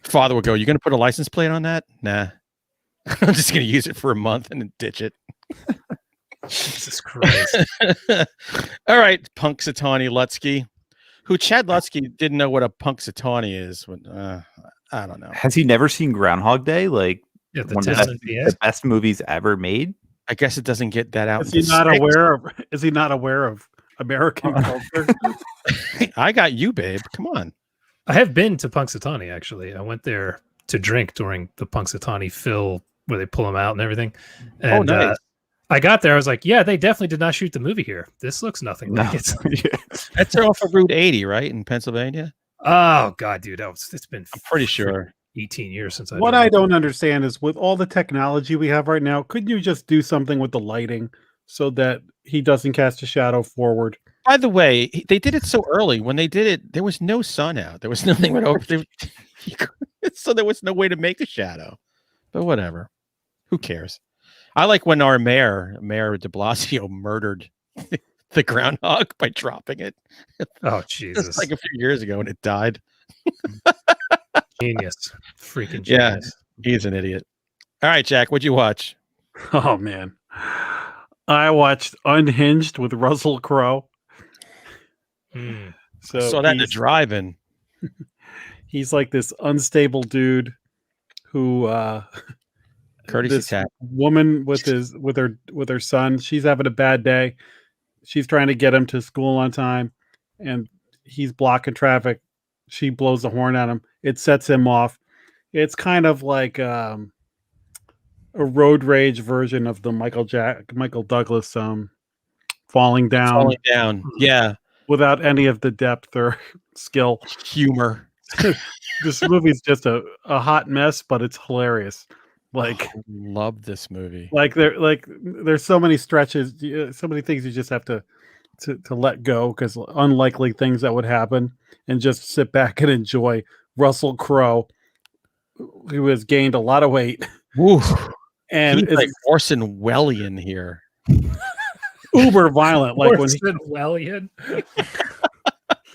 Father would go, "You going to put a license plate on that?" Nah. I'm just going to use it for a month and then ditch it. Jesus Christ. All right, Punxsutawney Lutsky, who Chad Lutsky didn't know what a Punxsutawney is. I don't know. Has he never seen Groundhog Day? Like Yeah, the one of town in the best movies ever made? I guess it doesn't get that out. Is he not aware of American culture? I got you, babe. Come on. I have been to Punxsutawney, actually. I went there to drink during the Punxsutawney fill where they pull them out and everything. And nice. I got there. I was like, yeah, they definitely did not shoot the movie here. This looks nothing like it. That's off of Route 80, right? In Pennsylvania? Oh, God, dude. It's been I'm pretty sure. 18 years since What I don't understand is with all the technology we have right now, couldn't you just do something with the lighting so that he doesn't cast a shadow forward? By the way, they did it so early. When they did it, there was no sun out. There was nothing went over. So there was no way to make a shadow. But whatever. Who cares? I like when our Mayor de Blasio, murdered the groundhog by dropping it. Oh, Jesus. It's like a few years ago and it died. Genius. Freaking genius. Yeah, he's an idiot. All right, Jack, what'd you watch? Oh, man. I watched Unhinged with Russell Crowe. So Saw that in the drive-in. He's like this unstable dude who Courtesy this tap. woman with her son, she's having a bad day. She's trying to get him to school on time and he's blocking traffic. She blows the horn at him. It sets him off. It's kind of like a road rage version of the Michael Douglas falling down. Yeah. Without any of the depth or skill. Humor. This movie's just a hot mess, but it's hilarious. Like, love this movie. There's so many stretches, so many things you just have to let go because unlikely things that would happen, and just sit back and enjoy Russell Crowe, who has gained a lot of weight. Woo. And he's like Orson Welles here. Uber violent, like Orson Welles.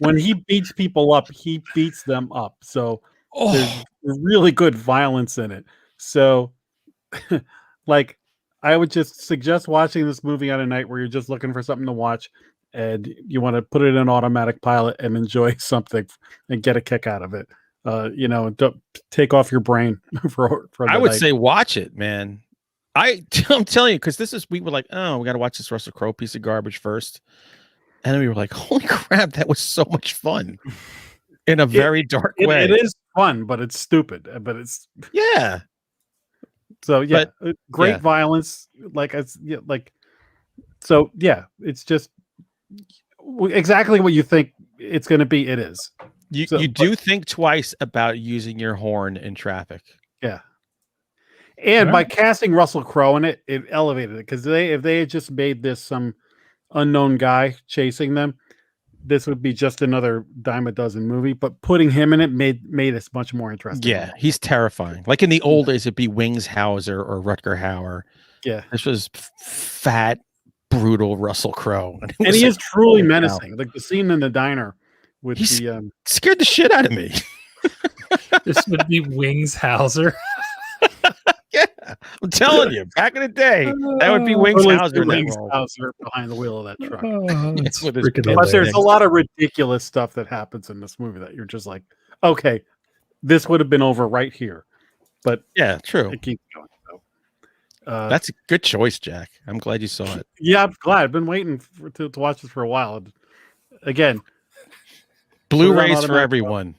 When he beats people up, he beats them up. So there's really good violence in it. So, like, I would just suggest watching this movie on a night where you're just looking for something to watch and you want to put it in automatic pilot and enjoy something and get a kick out of it. Don't take off your brain for I would say watch it, man. I'm telling you, because we were like, oh, we got to watch this Russell Crowe piece of garbage first. And then we were like, holy crap, that was so much fun in a very dark way. It is fun, but it's stupid. But it's so great violence. It's just exactly what you think it's going to be. It is. You do think twice about using your horn in traffic. Yeah. And by casting Russell Crowe in it, it elevated it because if they had just made this some unknown guy chasing them, this would be just another dime a dozen movie. But putting him in it made us much more interesting. Yeah, he's terrifying. Like in the old days, it'd be Wings Hauser or Rutger Hauer. Yeah, this was fat, brutal Russell Crowe, and he is truly menacing. Like the scene in the diner with scared the shit out of me. This would be Wings Hauser. Yeah, I'm telling you, back in the day, that would be Wings Hauser. Wings Hauser behind the wheel of that truck. But there's a lot of ridiculous stuff that happens in this movie that you're just like, okay, this would have been over right here. But yeah, true. It keeps going. So, that's a good choice, Jack. I'm glad you saw it. Yeah, I'm glad. I've been waiting to watch this for a while. Again, Blu-rays for everyone.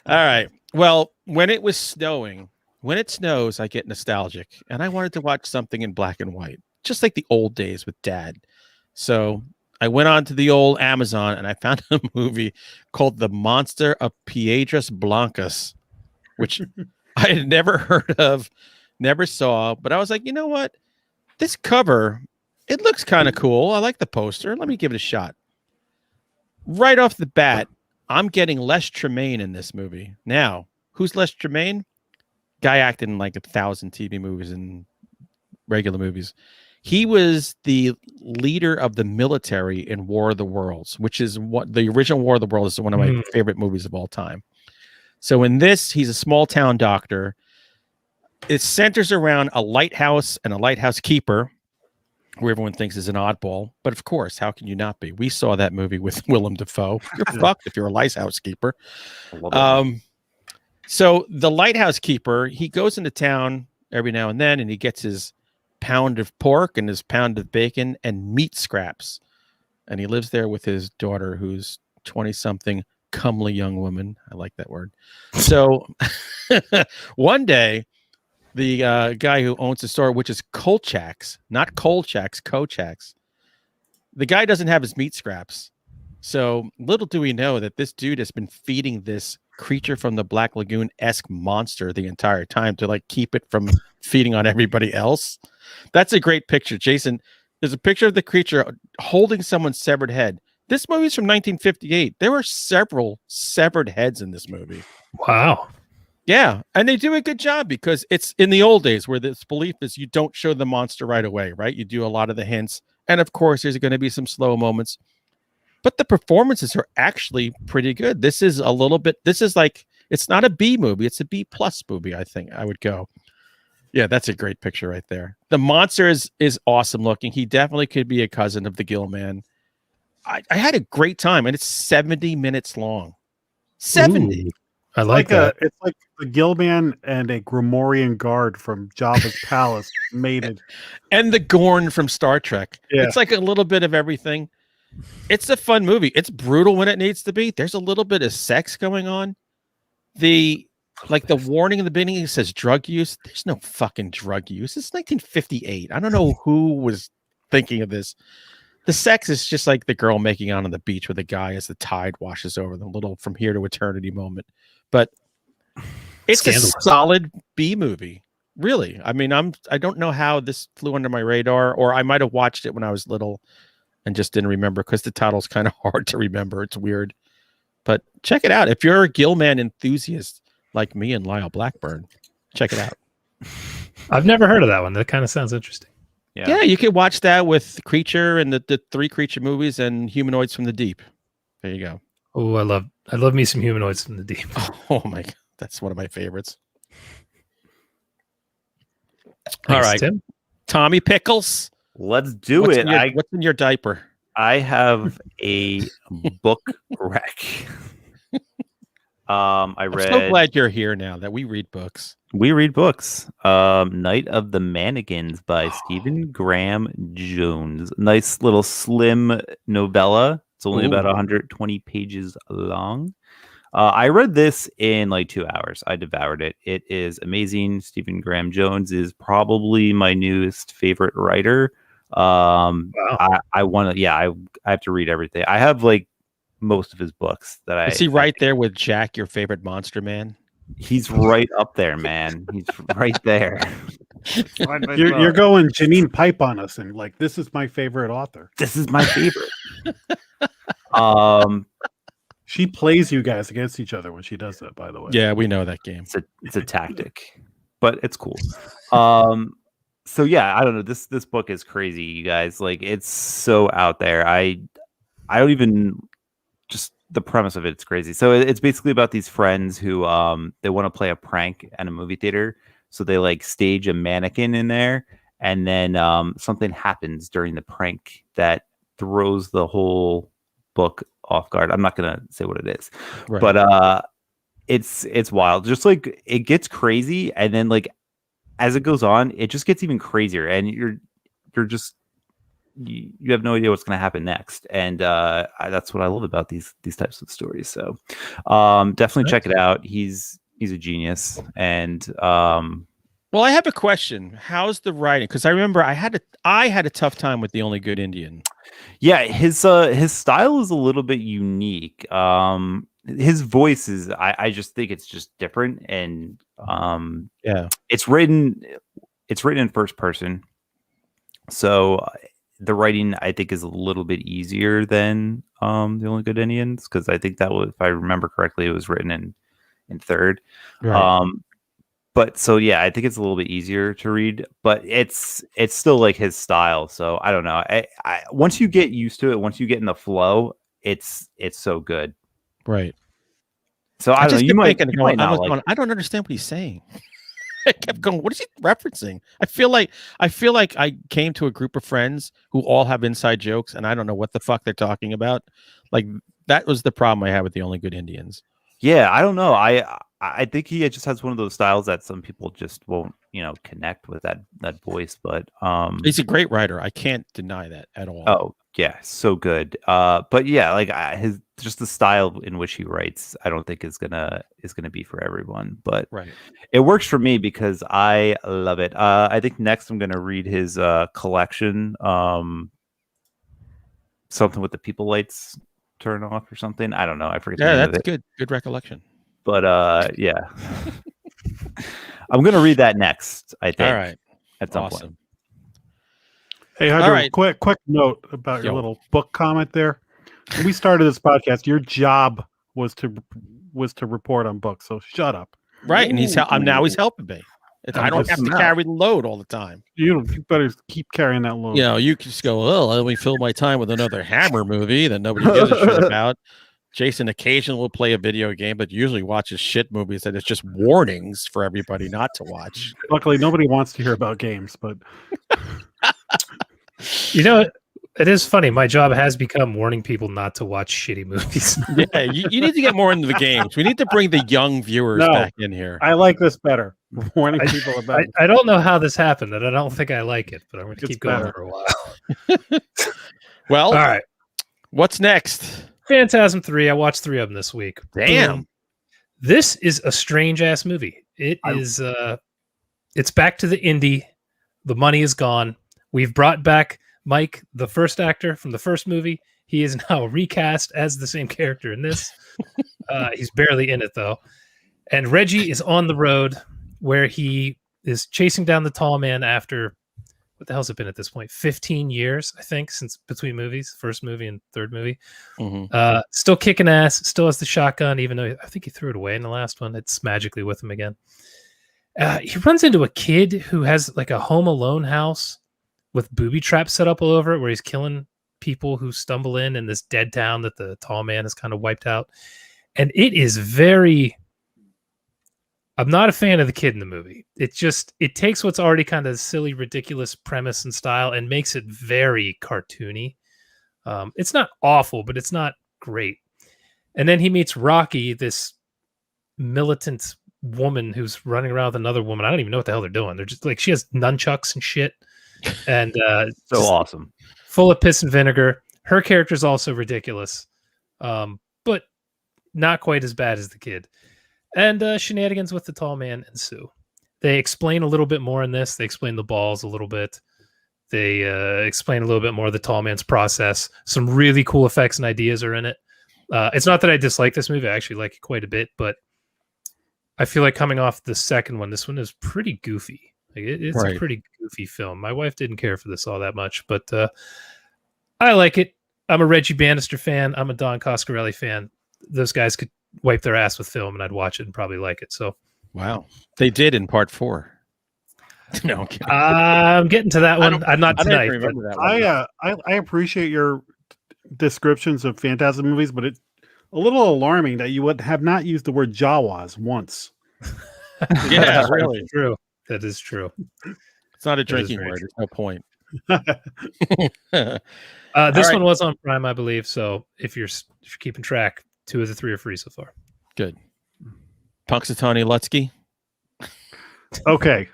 All right. Well, when it was snowing, when it snows, I get nostalgic, and I wanted to watch something in black and white, just like the old days with Dad. So I went on to the old Amazon and I found a movie called The Monster of Piedras Blancas, which I had never heard of, never saw, but I was like, you know what? This cover, it looks kind of cool. I like the poster. Let me give it a shot. Right off the bat, I'm getting Les Tremaine in this movie. Now, who's Les Tremaine? Guy acted in like 1,000 TV movies and regular movies. He was the leader of the military in War of the Worlds, which is what the original War of the Worlds is one of my favorite movies of all time. So in this, he's a small town doctor. It centers around a lighthouse and a lighthouse keeper, who everyone thinks is an oddball. But of course, how can you not be? We saw that movie with Willem Dafoe. You're fucked if you're a lighthouse keeper. So the lighthouse keeper, he goes into town every now and then, and he gets his pound of pork and his pound of bacon and meat scraps. And he lives there with his daughter, who's 20-something, comely young woman. I like that word. So one day, the guy who owns the store, which is Kolchak's, not Kolchak's, Kochak's, the guy doesn't have his meat scraps. So little do we know that this dude has been feeding this creature from the Black Lagoon-esque monster the entire time to like keep it from feeding on everybody else. That's a great picture, Jason. There's a picture of the creature holding someone's severed head. This movie's from 1958. There were several severed heads in this movie. Wow. Yeah, and they do a good job because it's in the old days where this belief is you don't show the monster right away, right? You do a lot of the hints. And of course, there's going to be some slow moments. But the performances are actually pretty good. This is like, it's not a B movie. It's a B plus movie, I think I would go. Yeah, that's a great picture right there. The monster is awesome looking. He definitely could be a cousin of the Gill Man. I had a great time, and it's 70 minutes long. 70. Ooh, I like that. It's like the Gilman and a Gromorian guard from Jabba's palace mated. And the Gorn from Star Trek. Yeah. It's like a little bit of everything. It's a fun movie. It's brutal when it needs to be. There's a little bit of sex going on. The warning in the beginning says drug use. There's no fucking drug use. It's 1958. I don't know who was thinking of this. The sex is just like the girl making out on the beach with a guy as the tide washes over them, a little from here to eternity moment. But it's Scandalous. a solid B movie. Really. I mean, I don't know how this flew under my radar, or I might have watched it when I was little and just didn't remember because the title's kind of hard to remember. It's weird. But check it out. If you're a Gilman enthusiast like me and Lyle Blackburn, check it out. I've never heard of that one. That kind of sounds interesting. Yeah, you can watch that with Creature and the three Creature movies and Humanoids from the Deep. There you go. Oh, I love me some Humanoids from the Deep. Oh my God. That's one of my favorites. Thanks, All right. Tim. Tommy Pickles. Let's do What's it. What's in your diaper? I have a book wreck. I'm so glad you're here now that we read books. We read books. Night of the Mannequins by Stephen Graham Jones. Nice little slim novella. It's only about 120 pages long. I read this in like 2 hours. I devoured it. It is amazing. Stephen Graham Jones is probably my newest favorite writer. Wow. I want to. Yeah, I have to read everything. I have like most of his books that I. Is he right there with Jack, your favorite monster man? He's right up there, man. He's right there. You're going Janine Pipe on us, and like this is my favorite author. This is my favorite. She plays you guys against each other when she does that. By the way, Yeah, we know that game. It's a tactic, but it's cool. So yeah, I don't know. This book is crazy, you guys. Like it's so out there. I don't even just the premise of it's crazy. So it's basically about these friends who they want to play a prank at a movie theater. So they like stage a mannequin in there, and then something happens during the prank that throws the whole book off guard. I'm not gonna say what it is, Right. but it's wild. Just like it gets crazy, and then like as it goes on, it just gets even crazier, and you're just you have no idea what's going to happen next, and that's what I love about these types of stories. So definitely check it out. He's a genius, and well, I have a question. How's the writing? Because I remember I had a tough time with The Only Good Indian. yeah, his style is a little bit unique. His voice is, I just think it's just different, and Yeah. it's written in first person, so the writing I think is a little bit easier than The Only Good Indians, because I think that was, if I remember correctly, it was written in third. Right. But so yeah, I think it's a little bit easier to read, but it's still like his style. So I don't know. I once you get used to it, once you get in the flow, it's so good. Right. So I don't know. just You kept might, thinking, you might I not was like going, it. I don't understand what he's saying. I kept going, what is he referencing? I feel like I came to a group of friends who all have inside jokes, and I don't know what the fuck they're talking about. Like, that was the problem I had with The Only Good Indians. Yeah, I don't know. I think he just has one of those styles that some people just won't, connect with that voice. But He's a great writer. I can't deny that at all. oh yeah, so good. But yeah, like his just the style in which he writes, I don't think is gonna be for everyone. But Right. it works for me because I love it. I think next I'm gonna read his collection, something with the people lights turn off or something. I don't know. I forget the Yeah, name of that's it. good. Good recollection. But yeah, I'm gonna read that next. I think. All right. At some point. Awesome. Hey, All Hunter, right. quick note about your Yo. little book comment there. When we started this podcast, your job was to report on books. So shut up. Right. And he's helping me. I don't have to now. carry the load all the time. You better keep carrying that load. You can just go, oh, let me fill my time with another Hammer movie that nobody gives a shit about. Jason occasionally will play a video game, but usually watches shit movies that it's just warnings for everybody not to watch. Luckily, nobody wants to hear about games, but It is funny. My job has become warning people not to watch shitty movies. Yeah, you need to get more into the games. We need to bring the young viewers back in here. I like this better. Warning people about it. I don't know how this happened, and I don't think I like it, but I'm going to It's keep going better. for a while. Well, All right. what's next? Phantasm 3. I watched 3 of them this week. Damn. Boom. This is a strange ass movie. It's back to the indie. The money is gone. We've brought back Mike, the first actor from the first movie. He is now recast as the same character in this. He's barely in it though. And Reggie is on the road where he is chasing down the tall man after, what the hell's it been at this point? 15 years, I think, since between movies, first movie and third movie. Mm-hmm. Still kicking ass, still has the shotgun, even though I think he threw it away in the last one. It's magically with him again. He runs into a kid who has like a Home Alone house with booby traps set up all over it, where he's killing people who stumble in this dead town that the tall man has kind of wiped out. And it is I'm not a fan of the kid in the movie. It takes what's already kind of silly, ridiculous premise and style and makes it very cartoony. It's not awful, but it's not great. And then he meets Rocky, this militant woman who's running around with another woman. I don't even know what the hell they're doing. They're just like, she has nunchucks and shit. And So awesome. Full of piss and vinegar. Her character's also ridiculous, but not quite as bad as the kid. And shenanigans with the tall man ensue. They explain a little bit more in this. They explain the balls a little bit. They explain a little bit more of the tall man's process. Some really cool effects and ideas are in it. It's not that I dislike this movie. I actually like it quite a bit, but I feel like coming off the second one, this one is pretty goofy. Like it's a pretty goofy film. My wife didn't care for this all that much, but I like it. I'm a Reggie Bannister fan. I'm a Don Coscarelli fan. Those guys could wipe their ass with film and I'd watch it and probably like it. So wow, they did in part 4. No, I'm kidding. I'm getting to that one. I'm not tonight. Remember that one. I appreciate your descriptions of Phantasm movies, but it's a little alarming that you would have not used the word Jawas once. Yeah, really. That's true. That is true. It's not a drinking word. There's no point. This one was on Prime, I believe. So if you're keeping track, 2 of the 3 are free so far. Good. Punxsutawney Lutsky. Okay.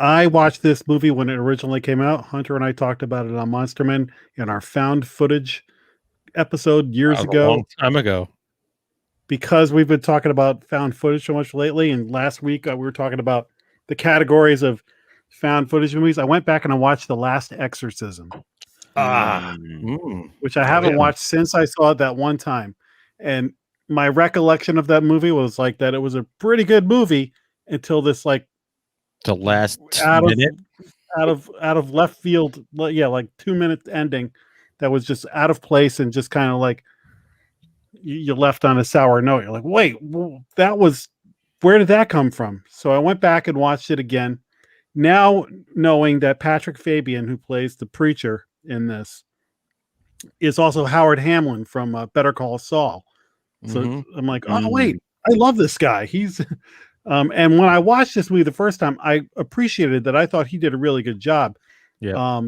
I watched this movie when it originally came out. Hunter and I talked about it on Monsterman in our found footage episode years A ago. long time ago. Because we've been talking about found footage so much lately, and last week we were talking about the categories of found footage movies. I went back and I watched The Last Exorcism, which I haven't watched since I saw it that one time. And my recollection of that movie was like that it was a pretty good movie until this like The last out minute. of left field, like 2 minute ending that was just out of place and just kind of like you left on a sour note. You're like, wait, where did that come from? So I went back and watched it again. Now knowing that Patrick Fabian, who plays the preacher in this, is also Howard Hamlin from Better Call Saul. So I'm like, oh wait, I love this guy. He's and when I watched this movie the first time, I appreciated that. I thought he did a really good job. Yeah.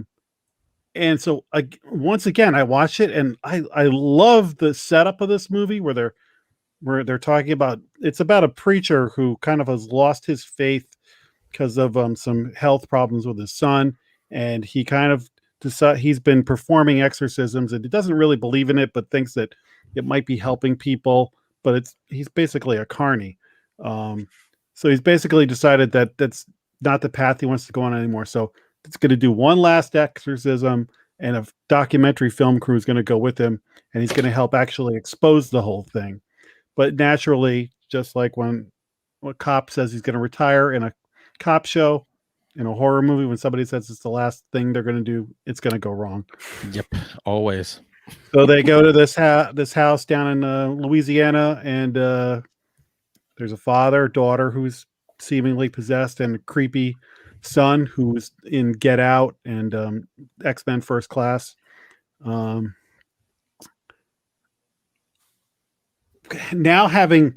And so once again, I watched it, and I love the setup of this movie where they're talking about, it's about a preacher who kind of has lost his faith because of some health problems with his son, and he kind of he's been performing exorcisms, and he doesn't really believe in it, but thinks that it might be helping people. But he's basically a carny, so he's basically decided that that's not the path he wants to go on anymore. So it's going to do one last exorcism, and a documentary film crew is going to go with him, and he's going to help actually expose the whole thing. But naturally, just like when a cop says he's going to retire in a cop show, in a horror movie, when somebody says it's the last thing they're going to do, it's going to go wrong. Yep, always. So they go to this house down in Louisiana, and there's a father, daughter who's seemingly possessed, and a creepy son who's in Get Out and X-Men First Class. Now having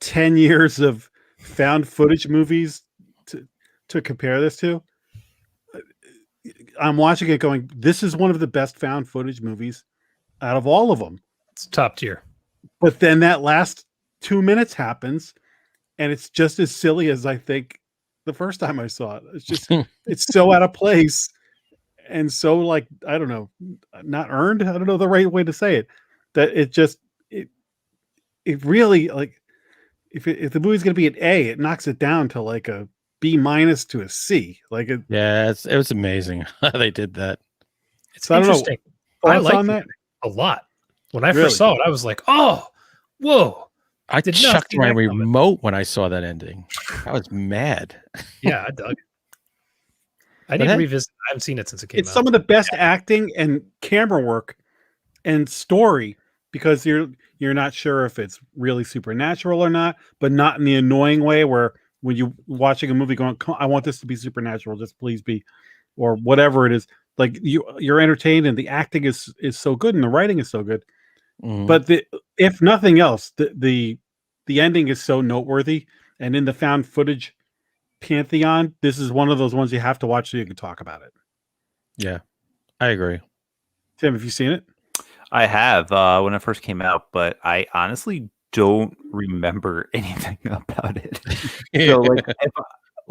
10 years of found footage movies to compare this to, I'm watching it going, this is one of the best found footage movies out of all of them. It's top tier. But then that last 2 minutes happens, and it's just as silly as I think the first time I saw it. It's just, it's so out of place, and so like, I don't know, not earned. I don't know the right way to say it. That it just, it really, like, if the movie's going to be an A, it knocks it down to like a B- to a C. Like it. Yeah, it was amazing how they did that. It's interesting. I like that a lot. When I first saw it, I was like, oh, whoa. I chucked my remote when I saw that ending. I was mad. Yeah, I dug it. I need to revisit. I haven't seen it since it came out. It's some of the best acting and camera work and story, because you're not sure if it's really supernatural or not, but not in the annoying way where when you're watching a movie going, I want this to be supernatural, just please be, or whatever it is. Like you're entertained, and the acting is so good, and the writing is so good. But if nothing else, the ending is so noteworthy, and in the found footage pantheon, this is one of those ones you have to watch so you can talk about it. Yeah, I agree. Tim, have you seen it? I have when it first came out, but I honestly don't remember anything about it. So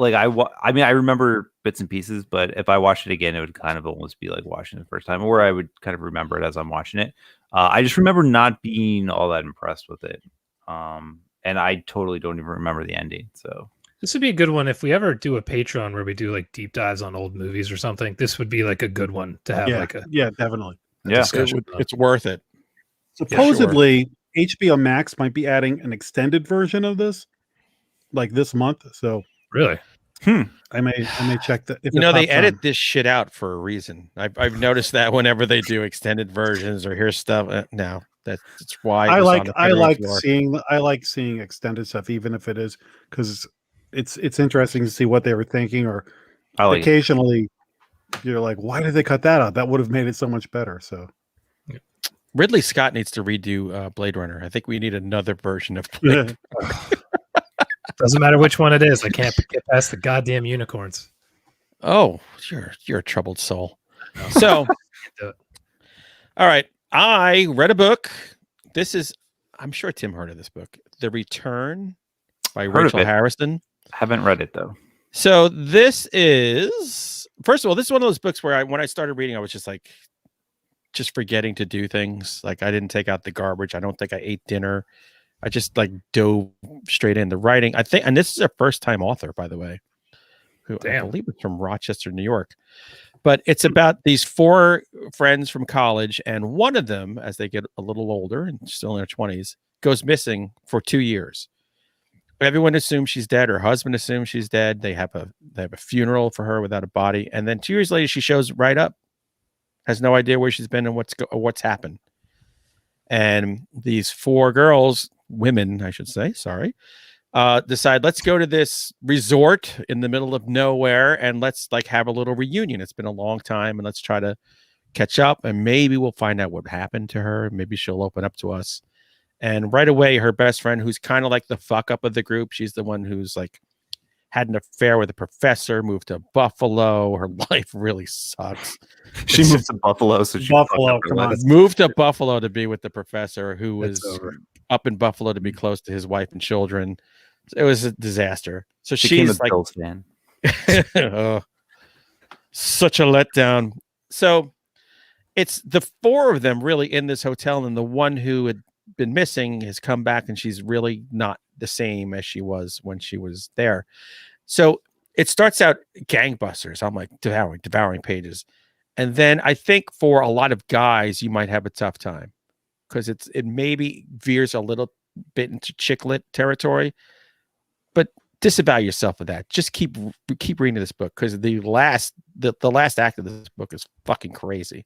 I remember bits and pieces, but if I watched it again, it would kind of almost be like watching it the first time, or I would kind of remember it as I'm watching it. I just remember not being all that impressed with it. And I totally don't even remember the ending. So this would be a good one if we ever do a Patreon where we do like deep dives on old movies or something. This would be like a good one to have definitely. Discussion. It's worth it. Supposedly, HBO Max might be adding an extended version of this, like this month. So really, I may check that. They edit this shit out for a reason. I've noticed that whenever they do extended versions or hear stuff. Now that's why I like seeing extended stuff, even if it is, because it's interesting to see what they were thinking. Or occasionally, you're like, why did they cut that out? That would have made it so much better. So. Ridley Scott needs to redo Blade Runner. I think we need another version of Blade Runner. Doesn't matter which one it is. I can't get past the goddamn unicorns. Oh, you're a troubled soul. So, all right. I read a book. I'm sure Tim heard of this book, The Return by Rachel Harrison. Haven't read it though. So this is, first of all, this is one of those books where when I started reading, I was just forgetting to do things. Like I didn't take out the garbage. I don't think I ate dinner. I just like dove straight into writing. I think, and this is a first time author, by the way, who I believe is from Rochester, New York. But it's about these 4 friends from college, and one of them, as they get a little older and still in their 20s, goes missing for 2 years. Everyone assumes she's dead. Her husband assumes she's dead. They have a funeral for her without a body, and then 2 years later, she shows right up, has no idea where she's been and what's happened. And these 4 girls, women, I should say, sorry, decide, let's go to this resort in the middle of nowhere and let's like have a little reunion. It's been a long time and let's try to catch up and maybe we'll find out what happened to her. Maybe she'll open up to us. And right away, her best friend, who's kind of like the fuck up of the group, she's the one who's like had an affair with a professor, moved to Buffalo. Her life really sucks. She moved to Buffalo, so she moved to Buffalo to be with the professor who was up in Buffalo to be close to his wife and children. It was a disaster. So she's like, Bills fan. Oh, such a letdown. So it's the 4 of them really in this hotel, and the one who had been missing has come back, and she's really not the same as she was when she was there. So it starts out gangbusters. I'm like devouring pages. And then I think for a lot of guys, you might have a tough time because it maybe veers a little bit into chick lit territory, but disavow yourself of that. Just keep reading this book because the last act of this book is fucking crazy.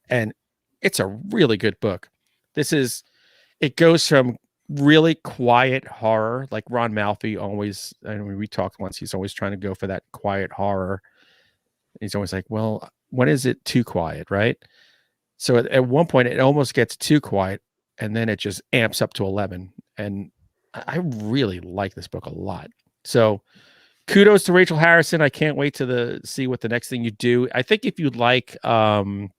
And it's a really good book. It goes from really quiet horror, like Ron Malfi always, I mean, we talked once, he's always trying to go for that quiet horror. He's always like, well, when is it too quiet, right? So at one point it almost gets too quiet and then it just amps up to 11. And I really like this book a lot. So kudos to Rachel Harrison. I can't wait to see what the next thing you do. I think if you like Riley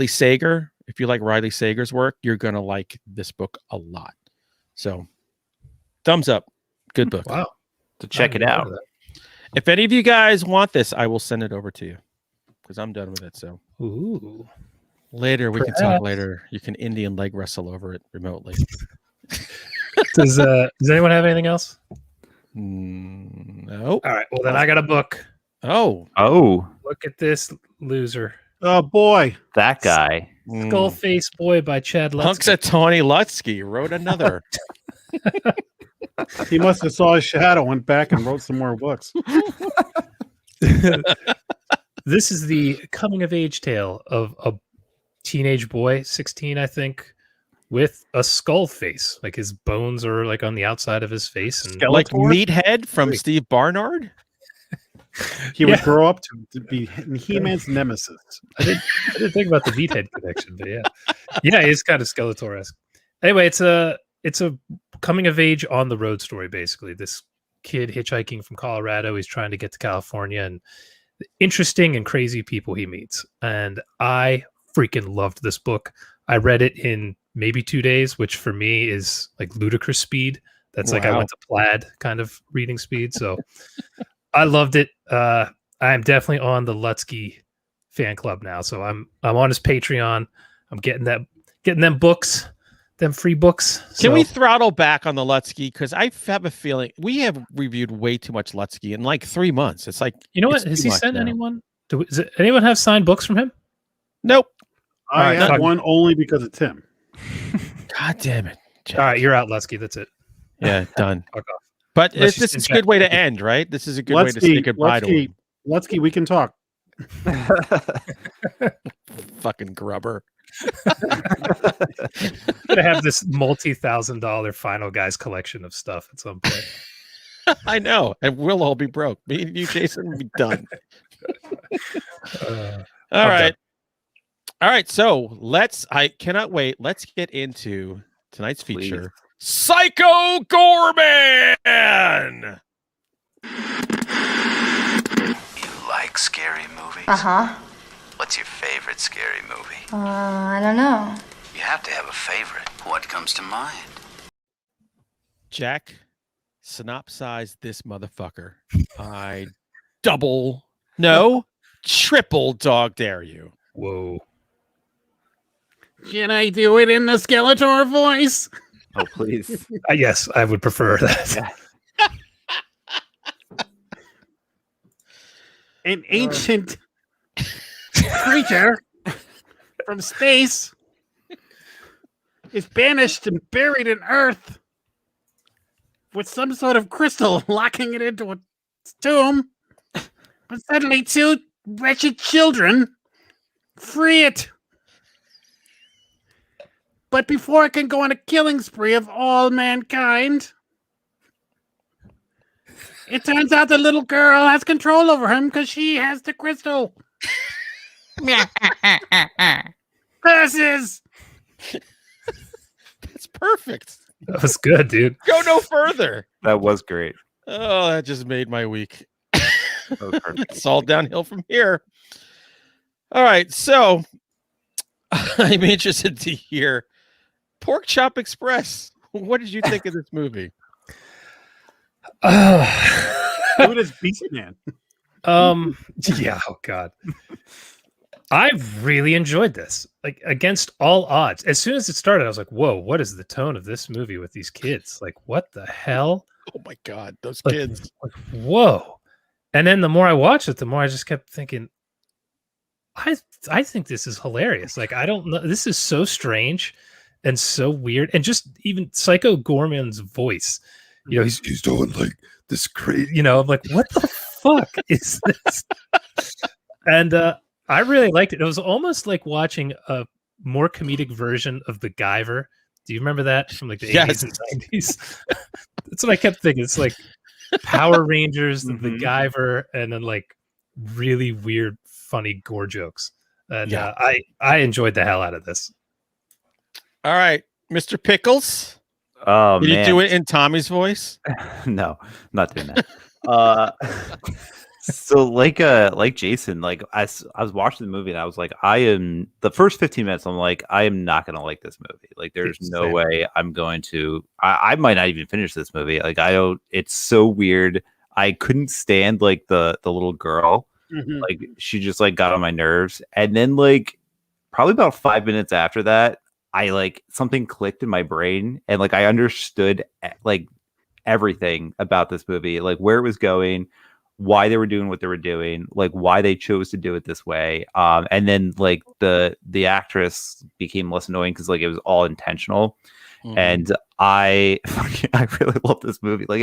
Sager, if you like Riley Sager's work, you're going to like this book a lot. So thumbs up. Good book. Wow. So check it out. If any of you guys want this, I will send it over to you because I'm done with it. So later, we can talk later. You can Indian leg wrestle over it remotely. Does anyone have anything else? No. All right. Well, then I got a book. Oh. Look at this loser. Oh boy, that guy. Skullface Boy by Chad Lutsky. Punxsutawney Lutsky wrote another. He must have saw his shadow, went back and wrote some more books. This is the coming of age tale of a teenage boy, 16, I think, with a skull face. Like his bones are like on the outside of his face, and like Meathead from Steve Barnard. He would grow up to be He-Man's nemesis. I didn't think about the Meathead connection, but yeah, he's kind of Skeletor-esque. Anyway, it's a coming of age on the road story. Basically, this kid hitchhiking from Colorado, he's trying to get to California, and interesting and crazy people he meets. And I freaking loved this book. I read it in maybe 2 days, which for me is like ludicrous speed. That's like I went to plaid kind of reading speed. So I loved it. I'm definitely on the Lutsky fan club now. So I'm on his Patreon. I'm getting them books, them free books. Can we throttle back on the Lutsky? Because I have a feeling we have reviewed way too much Lutsky in like 3 months. It's like, you know what? Has he sent anyone? Does anyone have signed books from him? Nope. I have one only because it's him. God damn it. Jack. All right, you're out, Lutsky. That's it. Yeah, done. Fuck off. But this is a good way to end, right? This is a good way to say goodbye to him. Lutsky, we can talk. Fucking grubber. Gonna have this multi-$1,000 Final Guys collection of stuff at some point. I know, and we'll all be broke. Me and you, Jason, will be done. All right. So I cannot wait. Let's get into tonight's feature. Psycho Goreman! You like scary movies? Uh-huh. What's your favorite scary movie? I don't know. You have to have a favorite. What comes to mind? Jack, synopsize this motherfucker. I triple dog dare you. Whoa. Can I do it in the Skeletor voice? Oh, please. Yes, I would prefer that. Yeah. An ancient creature from space is banished and buried in Earth with some sort of crystal locking it into a tomb. But suddenly, two wretched children free it. But before it can go on a killing spree of all mankind, it turns out the little girl has control over him because she has the crystal. Curses! That's perfect. That was good, dude. Go no further. That was great. Oh, that just made my week. That was perfect. It's all downhill from here. All right, so I'm interested to hear Pork Chop Express. What did you think of this movie? Who is Beast Man? Yeah, oh god. I really enjoyed this. Like against all odds. As soon as it started, I was like, whoa, what is the tone of this movie with these kids? Like, what the hell? Oh my god, those Like, kids. like, whoa. And then the more I watched it, the more I just kept thinking, I think this is hilarious. Like, I don't know. This is so strange and so weird. And just even Psycho Goreman's voice. You know, he's doing like this crazy, you know, I'm like, what the fuck is this? And I really liked it. It was almost like watching a more comedic version of the Guyver. Do you remember that from like the 80s and 90s? That's what I kept thinking. It's like Power Rangers, the Guyver, and then like really weird, funny gore jokes. And I enjoyed the hell out of this. All right, Mr. Pickles. Oh, Did man. you do it in Tommy's voice? No, I'm not doing that. So like Jason, like I was watching the movie and I was like, the first 15 minutes, I'm like, I am not gonna like this movie. Like there's no way I'm going to. I might not even finish this movie. Like I don't. It's so weird. I couldn't stand like the little girl. Like she just like got on my nerves. And then like probably about 5 minutes after that, I like something clicked in my brain and like I understood like everything about this movie, like where it was going, why they were doing what they were doing, like why they chose to do it this way. And then like the actress became less annoying because like it was all intentional. And I really love this movie. Like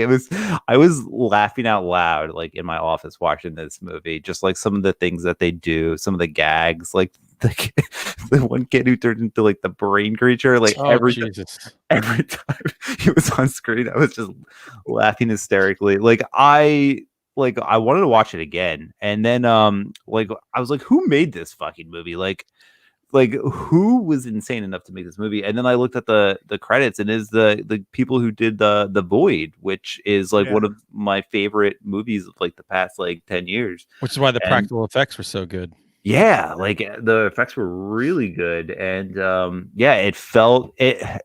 I was laughing out loud like in my office watching this movie, just like some of the things that they do, some of the gags, like the one kid who turned into like the brain creature, like every time he was on screen, I was just laughing hysterically. Like I wanted to watch it again, and then like I was like, who made this fucking movie? Like who was insane enough to make this movie? And then I looked at the credits, and is the people who did the Void, which is like one of my favorite movies of like the past like 10 years. Which is why the practical effects were so good. Yeah, like the effects were really good, and it felt it.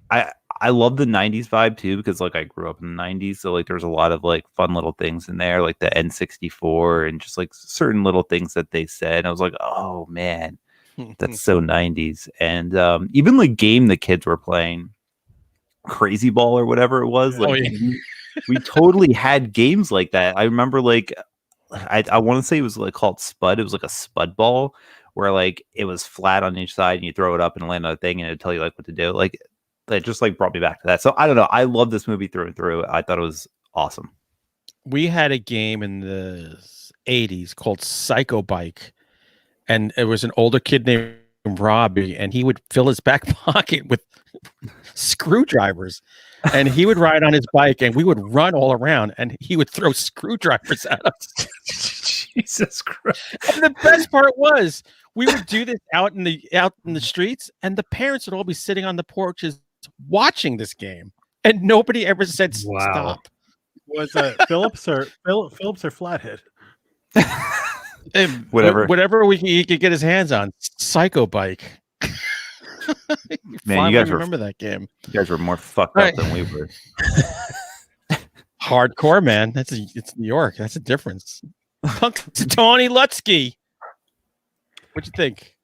I love the 90s vibe too, because like I grew up in the 90s, so like there's a lot of like fun little things in there, like the N64 and just like certain little things that they said. I was like, oh man, that's so 90s. And even like game the kids were playing, Crazy Ball or whatever it was, like we totally had games like that. I remember like I want to say it was like called Spud. It was like a Spud ball where like it was flat on each side and you throw it up and land on a thing and it'd tell you like what to do. Like that just like brought me back to that. So I don't know. I love this movie through and through. I thought it was awesome. We had a game in the 80s called Psycho Bike, and it was an older kid named Robbie, and he would fill his back pocket with screwdrivers, and he would ride on his bike, and we would run all around, and he would throw screwdrivers at us. Jesus Christ! And the best part was we would do this out in the streets, and the parents would all be sitting on the porches watching this game, and nobody ever said stop. Was Phillips or Flathead? Whatever he could get his hands on. Psycho Bike. Man, you guys remember that game. You guys were more fucked up than we were. Hardcore, man. It's New York. That's a difference. Tony Lutsky. What'd you think?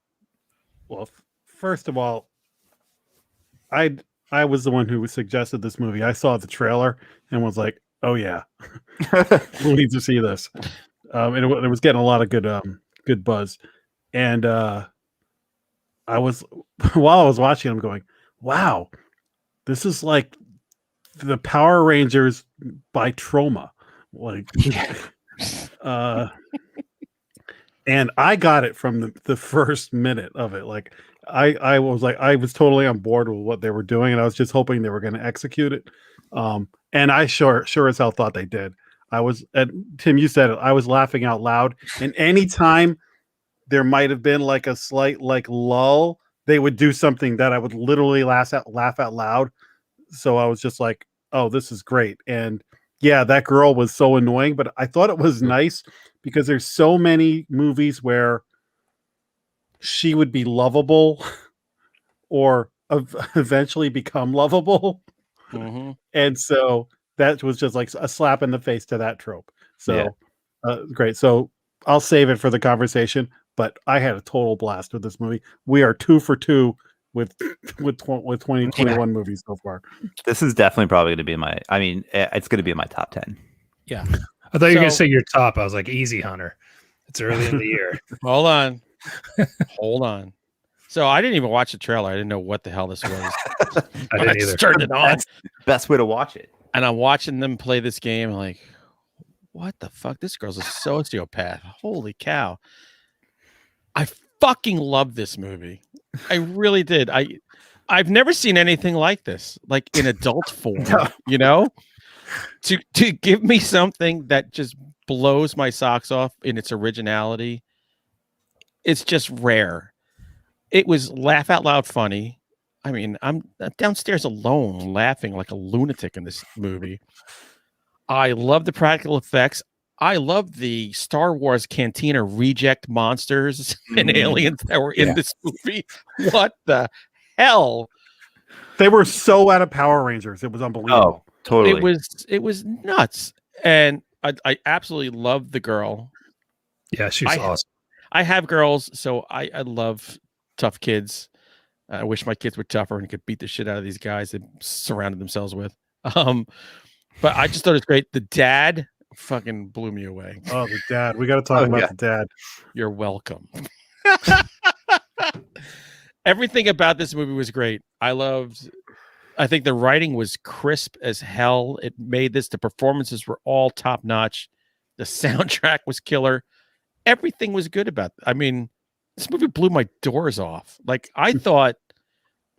Well, first of all, I was the one who suggested this movie. I saw the trailer and was like, "Oh yeah, we need to see this." And it was getting a lot of good buzz. And I was while I was watching, I'm going, "Wow, this is like the Power Rangers by Troma." Like, and I got it from the first minute of it. Like, I was totally on board with what they were doing, and I was just hoping they were going to execute it. And I sure as hell thought they did. I was, Tim, you said it. I was laughing out loud, and anytime there might have been like a slight like lull, they would do something that I would literally laugh out loud. So I was just like, "Oh, this is great." And yeah, that girl was so annoying, but I thought it was nice because there's so many movies where she would be lovable or eventually become lovable. Mm-hmm. And so that was just like a slap in the face to that trope. So great. So I'll save it for the conversation, but I had a total blast with this movie. We are 2 for 2 with 2021 movies so far. This is definitely probably going to be my. I mean, it's going to be in my top 10. Yeah. I thought you were going to say your top. I was like, easy, Hunter. It's early in the year. Hold on. So I didn't even watch the trailer. I didn't know what the hell this was. I didn't just either. turned it on. That's the best way to watch it. And I'm watching them play this game. I'm like, what the fuck? This girl's a sociopath. Holy cow. I fucking love this movie. I really did. I've never seen anything like this, like in adult form, you know? To give me something that just blows my socks off in its originality, it's just rare. It was laugh out loud funny. I mean, I'm downstairs alone laughing like a lunatic in this movie. I love the practical effects. I love the Star Wars Cantina reject monsters and aliens that were in this movie. What the hell? They were so out of Power Rangers. It was unbelievable. Oh, totally. It was nuts. And I absolutely love the girl. Yeah, she's awesome. I have girls, so I love tough kids. I wish my kids were tougher and could beat the shit out of these guys they surrounded themselves with. But I just thought it was great. The dad fucking blew me away. Oh, the dad. We got to talk about the dad. You're welcome. Everything about this movie was great. I think the writing was crisp as hell. It made this. The performances were all top notch. The soundtrack was killer. Everything was good about it. I mean, this movie blew my doors off. Like, I thought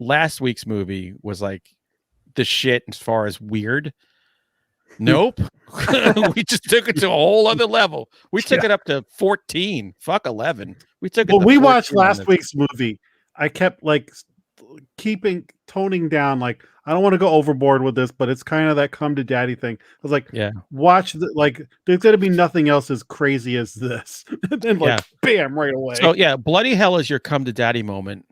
last week's movie was like the shit as far as weird. Nope. We just took it to a whole other level. We took it up to 14. Fuck 11. We took it. Well, to we watched 14 last week's movie. I kept like toning down. Like, I don't want to go overboard with this, but it's kind of that come to daddy thing. I was like, watch like there's going to be nothing else as crazy as this. And then bam, right away. So bloody hell is your come to daddy moment.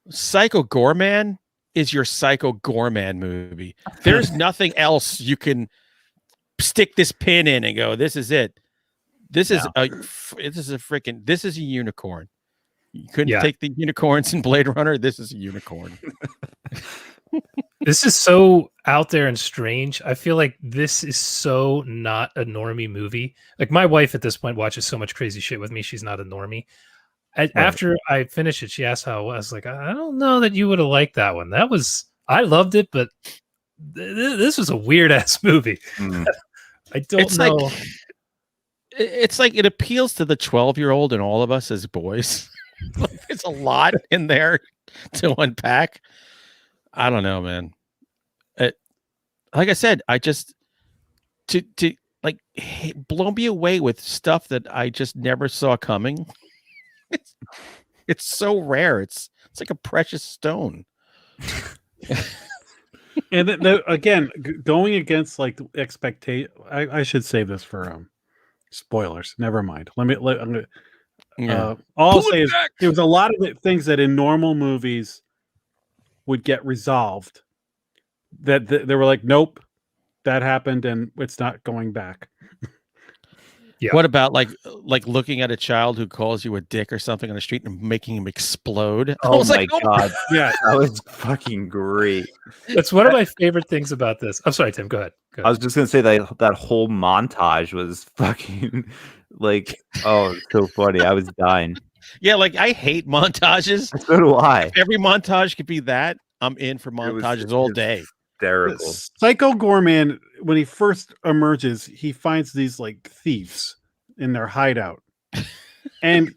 Psycho Goreman is your Psycho Goreman movie. There's nothing else you can stick this pin in and go, this is it. This is a unicorn. You couldn't take the unicorns in Blade Runner. This is a unicorn. This is so out there and strange. I feel like this is so not a normie movie. Like, my wife at this point watches so much crazy shit with me. She's not a normie. After I finished it, she asked how it was. I was like, I don't know that you would have liked that one. I loved it, but this was a weird ass movie. I don't know. It's like it appeals to the 12-year-old in all of us as boys. There's a lot in there to unpack. I don't know, man. Like I said, I just to blow me away with stuff that I just never saw coming. It's so rare. It's like a precious stone. And again, going against like the expectation. I should save this for spoilers. Never mind. All I'll say is there was a lot of things that in normal movies would get resolved that they were like, nope, that happened and it's not going back. Yeah. What about like looking at a child who calls you a dick or something on the street and making him explode? I Oh was my like, oh, god, Yeah. that was fucking great. That's one of my favorite things about this. I'm sorry, Tim. Go ahead. Go I ahead. was just gonna say that whole montage was fucking like, oh, it's so funny. I was dying. yeah, like I hate montages. So do I. If every montage could be that, I'm in for It was- montages all it's day. Hysterical. Psycho Goreman, when he first emerges, he finds these like thieves in their hideout, and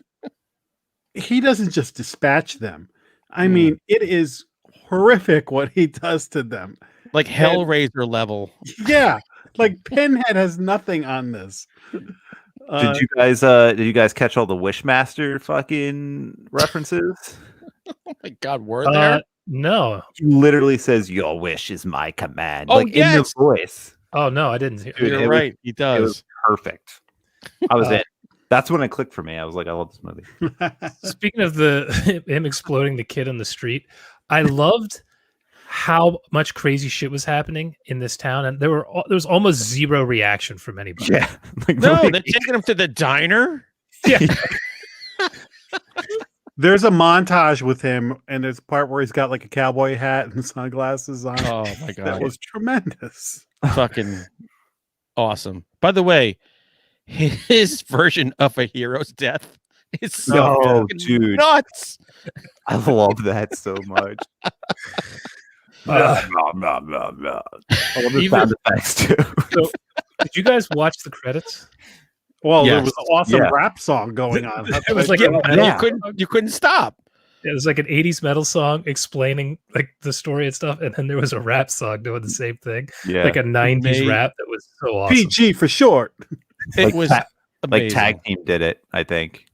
he doesn't just dispatch them. I mean, it is horrific what he does to them. Like Hellraiser level. Yeah, like Pinhead has nothing on this. Did you guys catch all the Wishmaster fucking references? Oh my god, were there? No. He literally says, "Your wish is my command." Oh, like in the yes! voice. Oh no, I didn't hear. Dude, You're it was- right. He It does. was perfect. I was in. That's when it clicked for me. I was like, I love this movie. Speaking of him exploding the kid on the street, I loved how much crazy shit was happening in this town, and there was almost zero reaction from anybody. Yeah. Like, No, nobody- they're taking him to the diner. Yeah. There's a montage with him, and there's a part where he's got like a cowboy hat and sunglasses on. Oh my god, That was tremendous. fucking awesome. By the way, his version of a hero's death is so No, fucking dude. nuts. I love that so much. Uh, Blah, blah, blah. I love the Even- sound effects too. So, did you guys watch the credits? Well, there Yes. was an awesome Yeah. rap song going on. It was like Yeah, a metal, yeah. you couldn't stop. it was like an 80s metal song explaining like the story and stuff, and then there was a rap song doing the same thing. Yeah. Like a 90s Made- rap that was so awesome. PG for short. It Like was like amazing. Tag Team did it, I think.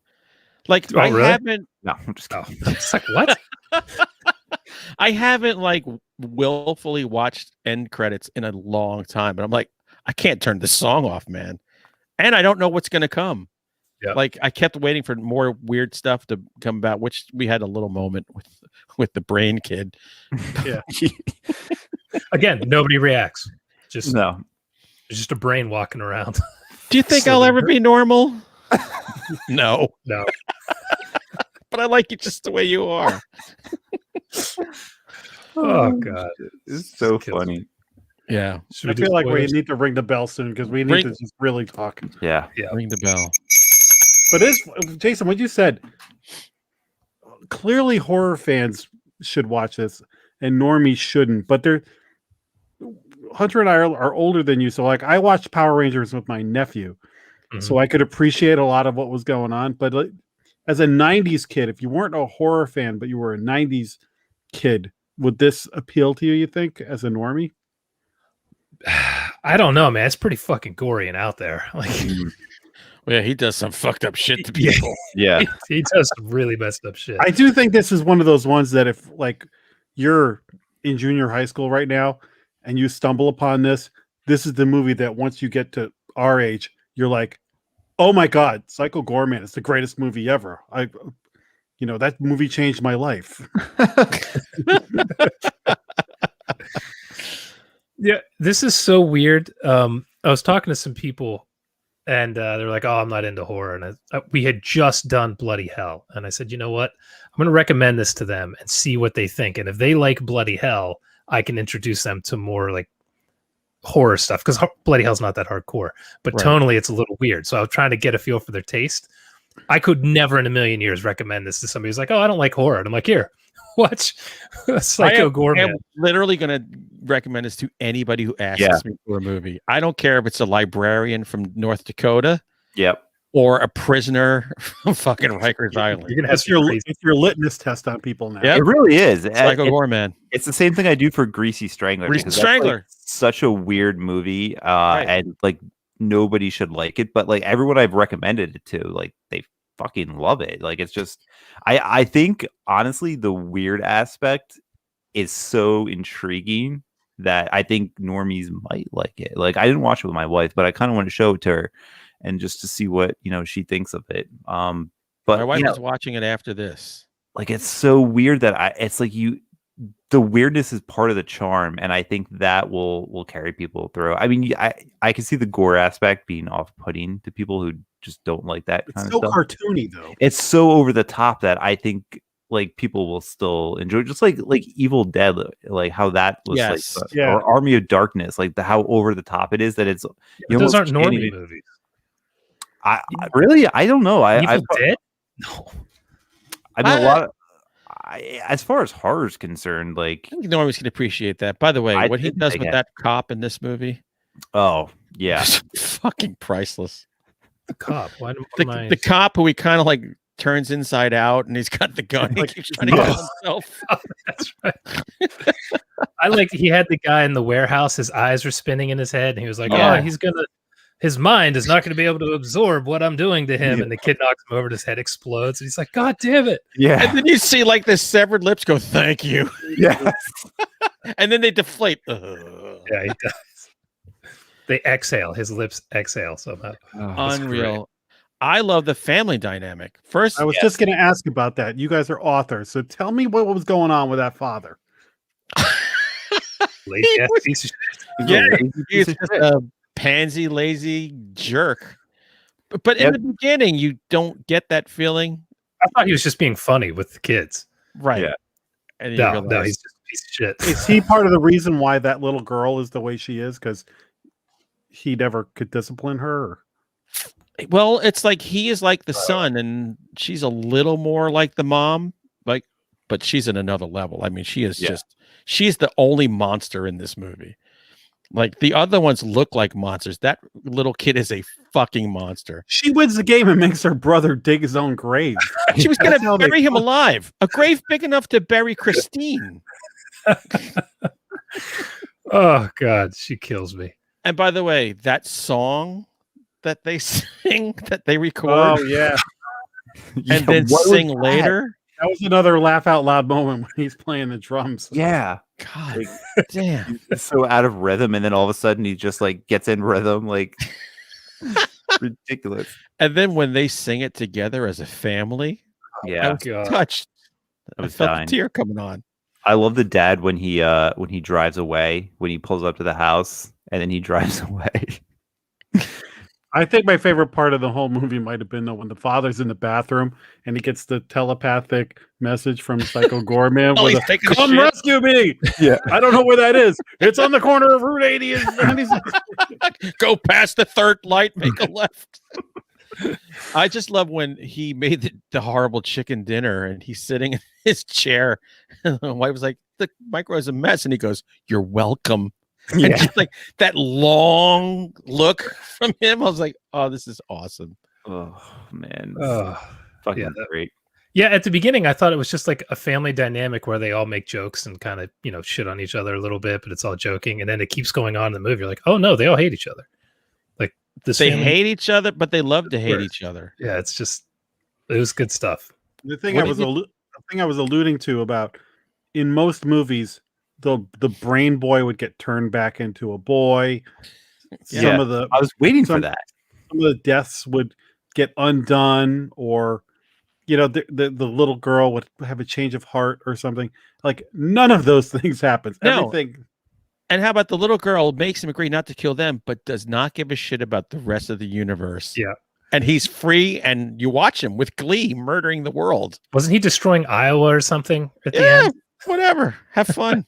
Like Oh, I really? haven't No, I'm just Oh, kidding. it's like what? I haven't like willfully watched end credits in a long time, but I'm like, I can't turn this song off, man. And I don't know what's gonna come. Yeah. Like I kept waiting for more weird stuff to come about, which we had a little moment with the brain kid. Again, nobody reacts. Just No. It's just a brain walking around. Do you think So I'll the- ever be normal? No, No. but I like you just the way you are. Oh god. It's so Kills funny. Yeah. Should I do feel like we spoilers? need to ring the bell soon because we need Ring- to just really talk. Yeah. Ring the bell. But Jason, what you said, clearly horror fans should watch this and normies shouldn't. But Hunter and I are older than you, so like I watched Power Rangers with my nephew, so I could appreciate a lot of what was going on. But like, as a '90s kid, if you weren't a horror fan but you were a '90s kid, would this appeal to you? You think as a normie? I don't know, man. It's pretty fucking gory and out there. Like Well, yeah, he does some fucked up shit to Yeah. people. Yeah. he does some really messed up shit. I do think this is one of those ones that if like you're in junior high school right now and you stumble upon this, this is the movie that once you get to our age, you're like, oh my God, Psycho Goreman is the greatest movie ever. That movie changed my life. Yeah, this is so weird. I was talking to some people, and they're like, "Oh, I'm not into horror." And we had just done Bloody Hell, and I said, "You know what? I'm going to recommend this to them and see what they think. And if they like Bloody Hell, I can introduce them to more like horror stuff because Bloody Hell's not that hardcore, but Right. tonally it's a little weird. So I was trying to get a feel for their taste. I could never in a million years recommend this to somebody who's like, "Oh, I don't like horror," and I'm like, "Here, watch Psycho I am Goreman." literally going to recommend this to anybody who asks Yeah. me for a movie. I don't care if it's a librarian from North Dakota Yep. or a prisoner from fucking Rikers Island. You're gonna have It's some crazy. it's your litmus test on people now. Yep. It really is. Psycho Goreman. It's the same thing I do for Greasy Strangler. Greasy because that's, like, Strangler. such a weird movie. And like nobody should like it, but like everyone I've recommended it to, like they fucking love it. Like it's just I think honestly the weird aspect is so intriguing that I think normies might like it. Like I didn't watch it with my wife, but I kind of want to show it to her and just to see what she thinks of it. But My wife you know, is watching it after this. like it's so weird that it's like the weirdness is part of the charm, and I think that will carry people through. I mean, I can see the gore aspect being off-putting to people who just don't like that It's kind so of stuff. cartoony though. It's so over the top that I think like people will still enjoy, just like Evil Dead, like how that was Yes. like, Yeah. or Army of Darkness, like how over the top it is that it's. You Those aren't almost can't normie even- movies. I really, I don't know. Evil Dead? No. I mean, a lot of. As far as horror is concerned, like I think no one can appreciate that. By the way, I what he didn't does think with it. that cop in this movie, oh yeah, is fucking priceless. The cop. Why am I... The cop who he kind of like turns inside out, and he's got the gun. He keeps trying to kill himself. That's right. I like he had the guy in the warehouse. His eyes were spinning in his head, and he was like, Yeah. "Oh, his mind is not going to be able to absorb what I'm doing to him." And the kid knocks him over, and his head explodes. And he's like, "God damn it!" yeah, And then you see like the severed lips go, "Thank you," yeah. and then they deflate. Yeah, he does. They exhale. His lips exhale somehow. Unreal. I love the family dynamic. First, I was just going to ask about that. You guys are authors, so tell me what was going on with that father. Lazy ass was- piece of shit. yeah, Lazy he's piece of just shit. a pansy, lazy jerk. But in Yep. the beginning, you don't get that feeling, I thought he was just being funny with the kids. right? Yeah. And you No, realize- he's just a piece of shit. Is he part of the reason why that little girl is the way she is? Because he never could discipline her? Or? well, it's like he is like the son, and she's a little more like the mom, like, but she's in another level. I mean, she is Yeah. she's the only monster in this movie. Like the other ones look like monsters. That little kid is a fucking monster. She wins the game and makes her brother dig his own grave. She was going That's how to they bury him fuck. alive. A grave big enough to bury Christine. Oh God, she kills me. And by the way, that song that they sing, that they record, Oh yeah, and then what was sing that? later. that was another laugh out loud moment when he's playing the drums. Yeah, God damn. it's so out of rhythm, and then all of a sudden he just like gets in rhythm, like ridiculous. And then when they sing it together as a family, I Yeah, was God. touched. I I was felt dying. a tear coming on. I love the dad when he drives away, when he pulls up to the house and then he drives away. I think my favorite part of the whole movie might have been though when the father's in the bathroom and he gets the telepathic message from Psycho Goreman. Oh, with he's a, taking a come shit." rescue me! Yeah. I don't know where that is. It's on the corner of Route 80 and 96. Go past the third light, make a left. I just love when he made the horrible chicken dinner and he's sitting in his chair. And the wife was like, "The microwave's a mess," and he goes, "You're welcome." And Yeah. just like that long look from him, I was like, "Oh, this is awesome." Oh man, fucking yeah, great. Yeah, at the beginning, I thought it was just like a family dynamic where they all make jokes and kind of, shit on each other a little bit, but it's all joking. And then it keeps going on in the movie. You're like, oh no, they all hate each other. Like this They family- hate each other, but they love to hate course. each other. Yeah, it was good stuff. The thing What I do was you the thing I was alluding to about in most movies, the brain boy would get turned back into a boy. Yeah. Some of the I was waiting for some- that. some of the deaths would get undone, or the little girl would have a change of heart or something. Like none of those things happens. No. Everything. And how about the little girl makes him agree not to kill them, but does not give a shit about the rest of the universe. Yeah. And he's free, and you watch him with glee murdering the world. Wasn't he destroying Iowa or something at the Yeah, end? whatever. Have fun.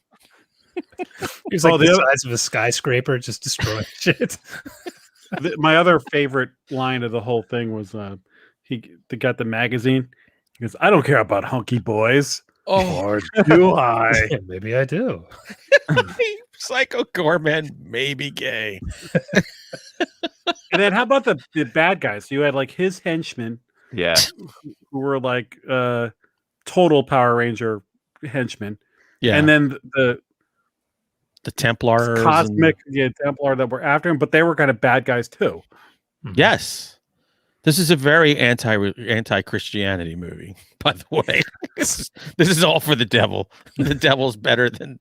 He was like Oh, the the other- size of a skyscraper, just destroying shit. My other favorite line of the whole thing was they got the magazine. He goes, "I don't care about hunky boys." Oh, Or do I? Yeah, maybe I do. Psycho Goreman may be gay. And then how about the bad guys? You had like his henchmen Yeah, who were like total Power Ranger henchmen. Yeah. And then the the Templars. and- cosmic Templar that were after him, but they were kind of bad guys too. Yes. This is a very anti-Christianity movie, by the way. This is all for the devil. The devil's better than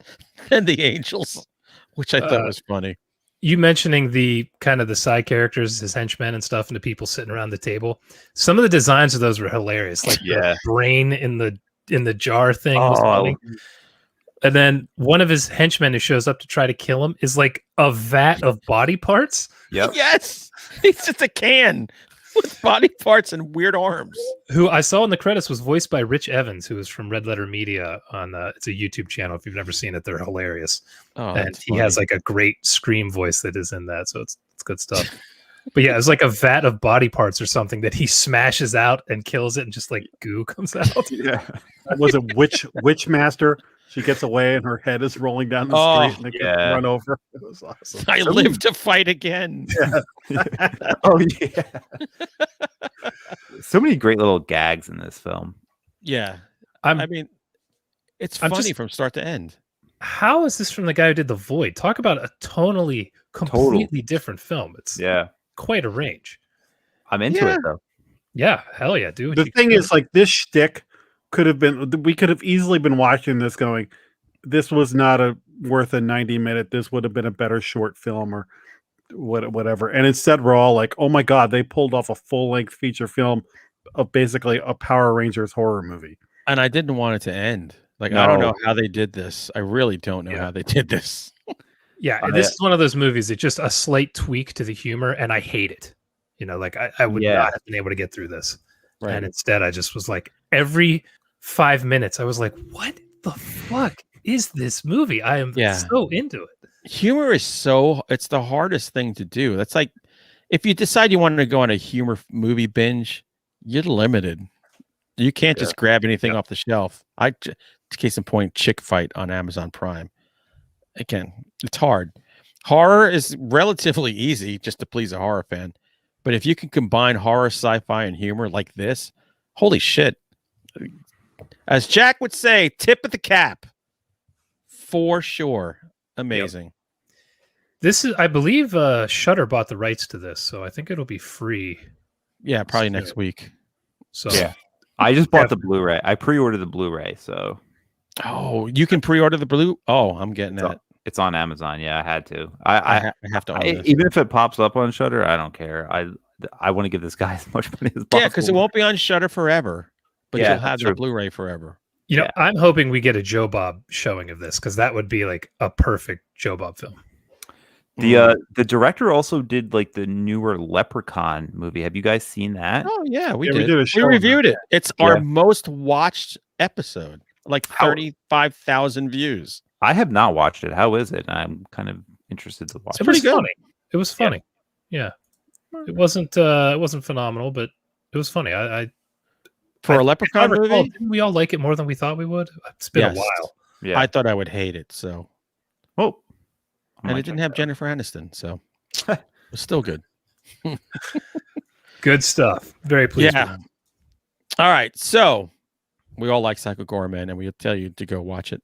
the angels, which I thought was funny. You mentioning the kind of the side characters, his henchmen and stuff, and the people sitting around the table. Some of the designs of those were hilarious. Like Yeah. the brain in the jar thing was Oh, funny. And then one of his henchmen who shows up to try to kill him is like a vat of body parts. Yep. Yes, he's just a can with body parts and weird arms. Who I saw in the credits was voiced by Rich Evans, who is from Red Letter Media. It's a YouTube channel. If you've never seen it, they're hilarious. Oh, And he has like a great scream voice that is in that, so it's good stuff. But yeah, it's like a vat of body parts or something that he smashes out and kills it, and just like goo comes out. Yeah. Was it Witch Master? She gets away and her head is rolling down the street and they can run over. It was awesome. I live to fight again. Yeah. Oh yeah. So many great little gags in this film. Yeah. I'm it's funny from start to end. How is this from the guy who did The Void? Talk about a tonally completely different film. It's quite a range. I'm into it though. Yeah, hell yeah, dude. The thing is, like, this shtick could have been, we could have easily been watching this going, this was not worth a 90-minute, this would have been a better short film or whatever. And instead we're all like, oh my God, they pulled off a full-length feature film of basically a Power Rangers horror movie. And I didn't want it to end. Like, I don't know how they did this. I really don't know how they did this. Yeah, this is one of those movies. It's just a slight tweak to the humor, and I hate it. You know, like I would not have been able to get through this. Right. And instead I just was like, every 5 minutes I was like, what the fuck is this movie? I am so into it. Humor is it's the hardest thing to do. That's like, if you decide you want to go on a humor movie binge, you're limited. You can't just grab anything off the shelf. Case in point, Chick Fight on Amazon Prime. Again, it's hard. Horror is relatively easy just to please a horror fan. But if you can combine horror, sci-fi, and humor like this, holy shit. As Jack would say, tip of the cap. For sure. Amazing. Yep. This is, I believe, Shudder bought the rights to this, so I think it'll be free. Yeah, probably next week. So yeah. I just bought the Blu-ray. I pre-ordered the Blu-ray, so. Oh, you can pre-order the Blu? Oh, I'm getting that. It's on Amazon. Yeah, I had to. I have to own this. Even if it pops up on Shudder, I don't care. I want to give this guy as much money as possible. Yeah, because it won't be on Shudder forever, but you'll have the Blu-ray forever. You know, I'm hoping we get a Joe Bob showing of this, because that would be like a perfect Joe Bob film. The director also did like the newer Leprechaun movie. Have you guys seen that? Oh yeah, we did. We reviewed it. It's our most watched episode, like 35,000 views. I have not watched it. How is it? I'm kind of interested to watch. It was funny. It was funny. Yeah. It wasn't phenomenal, but it was funny. For a Leprechaun movie, didn't we all like it more than we thought we would? It's been a while. Yeah. I thought I would hate it. So, and it didn't have Jennifer Aniston, so it was still good. Good stuff. Very pleased. Yeah. All right. So we all like Psycho Goreman, and we'll tell you to go watch it.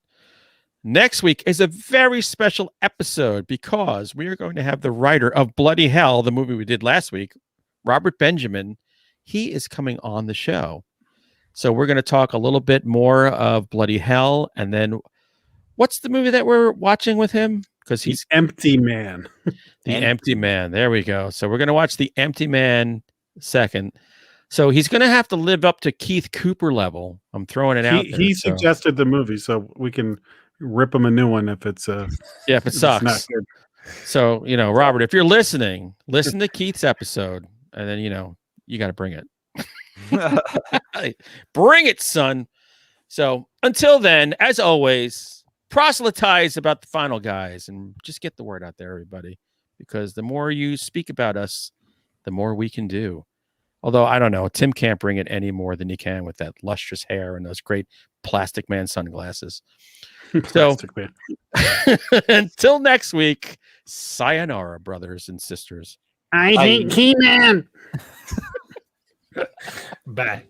Next week is a very special episode because we are going to have the writer of Bloody Hell, the movie we did last week, Robert Benjamin. He is coming on the show. So we're going to talk a little bit more of Bloody Hell. And then what's the movie that we're watching with him? Because he's Empty Man. The Empty Man. There we go. So we're going to watch The Empty Man second. So he's going to have to live up to Keith Cooper level. I'm throwing it out there. He suggested the movie, so we can rip him a new one if it's if it sucks. Not good. So, Robert, if you're listening, listen to Keith's episode, and then you got to bring it. Bring it, son. So until then, as always, proselytize about the Final Guys and just get the word out there, everybody, because the more you speak about us, the more we can do. Although I don't know, Tim can't bring it any more than he can with that lustrous hair and those great Plastic Man sunglasses. So until next week, sayonara, brothers and sisters. I hate He-Man. Bye.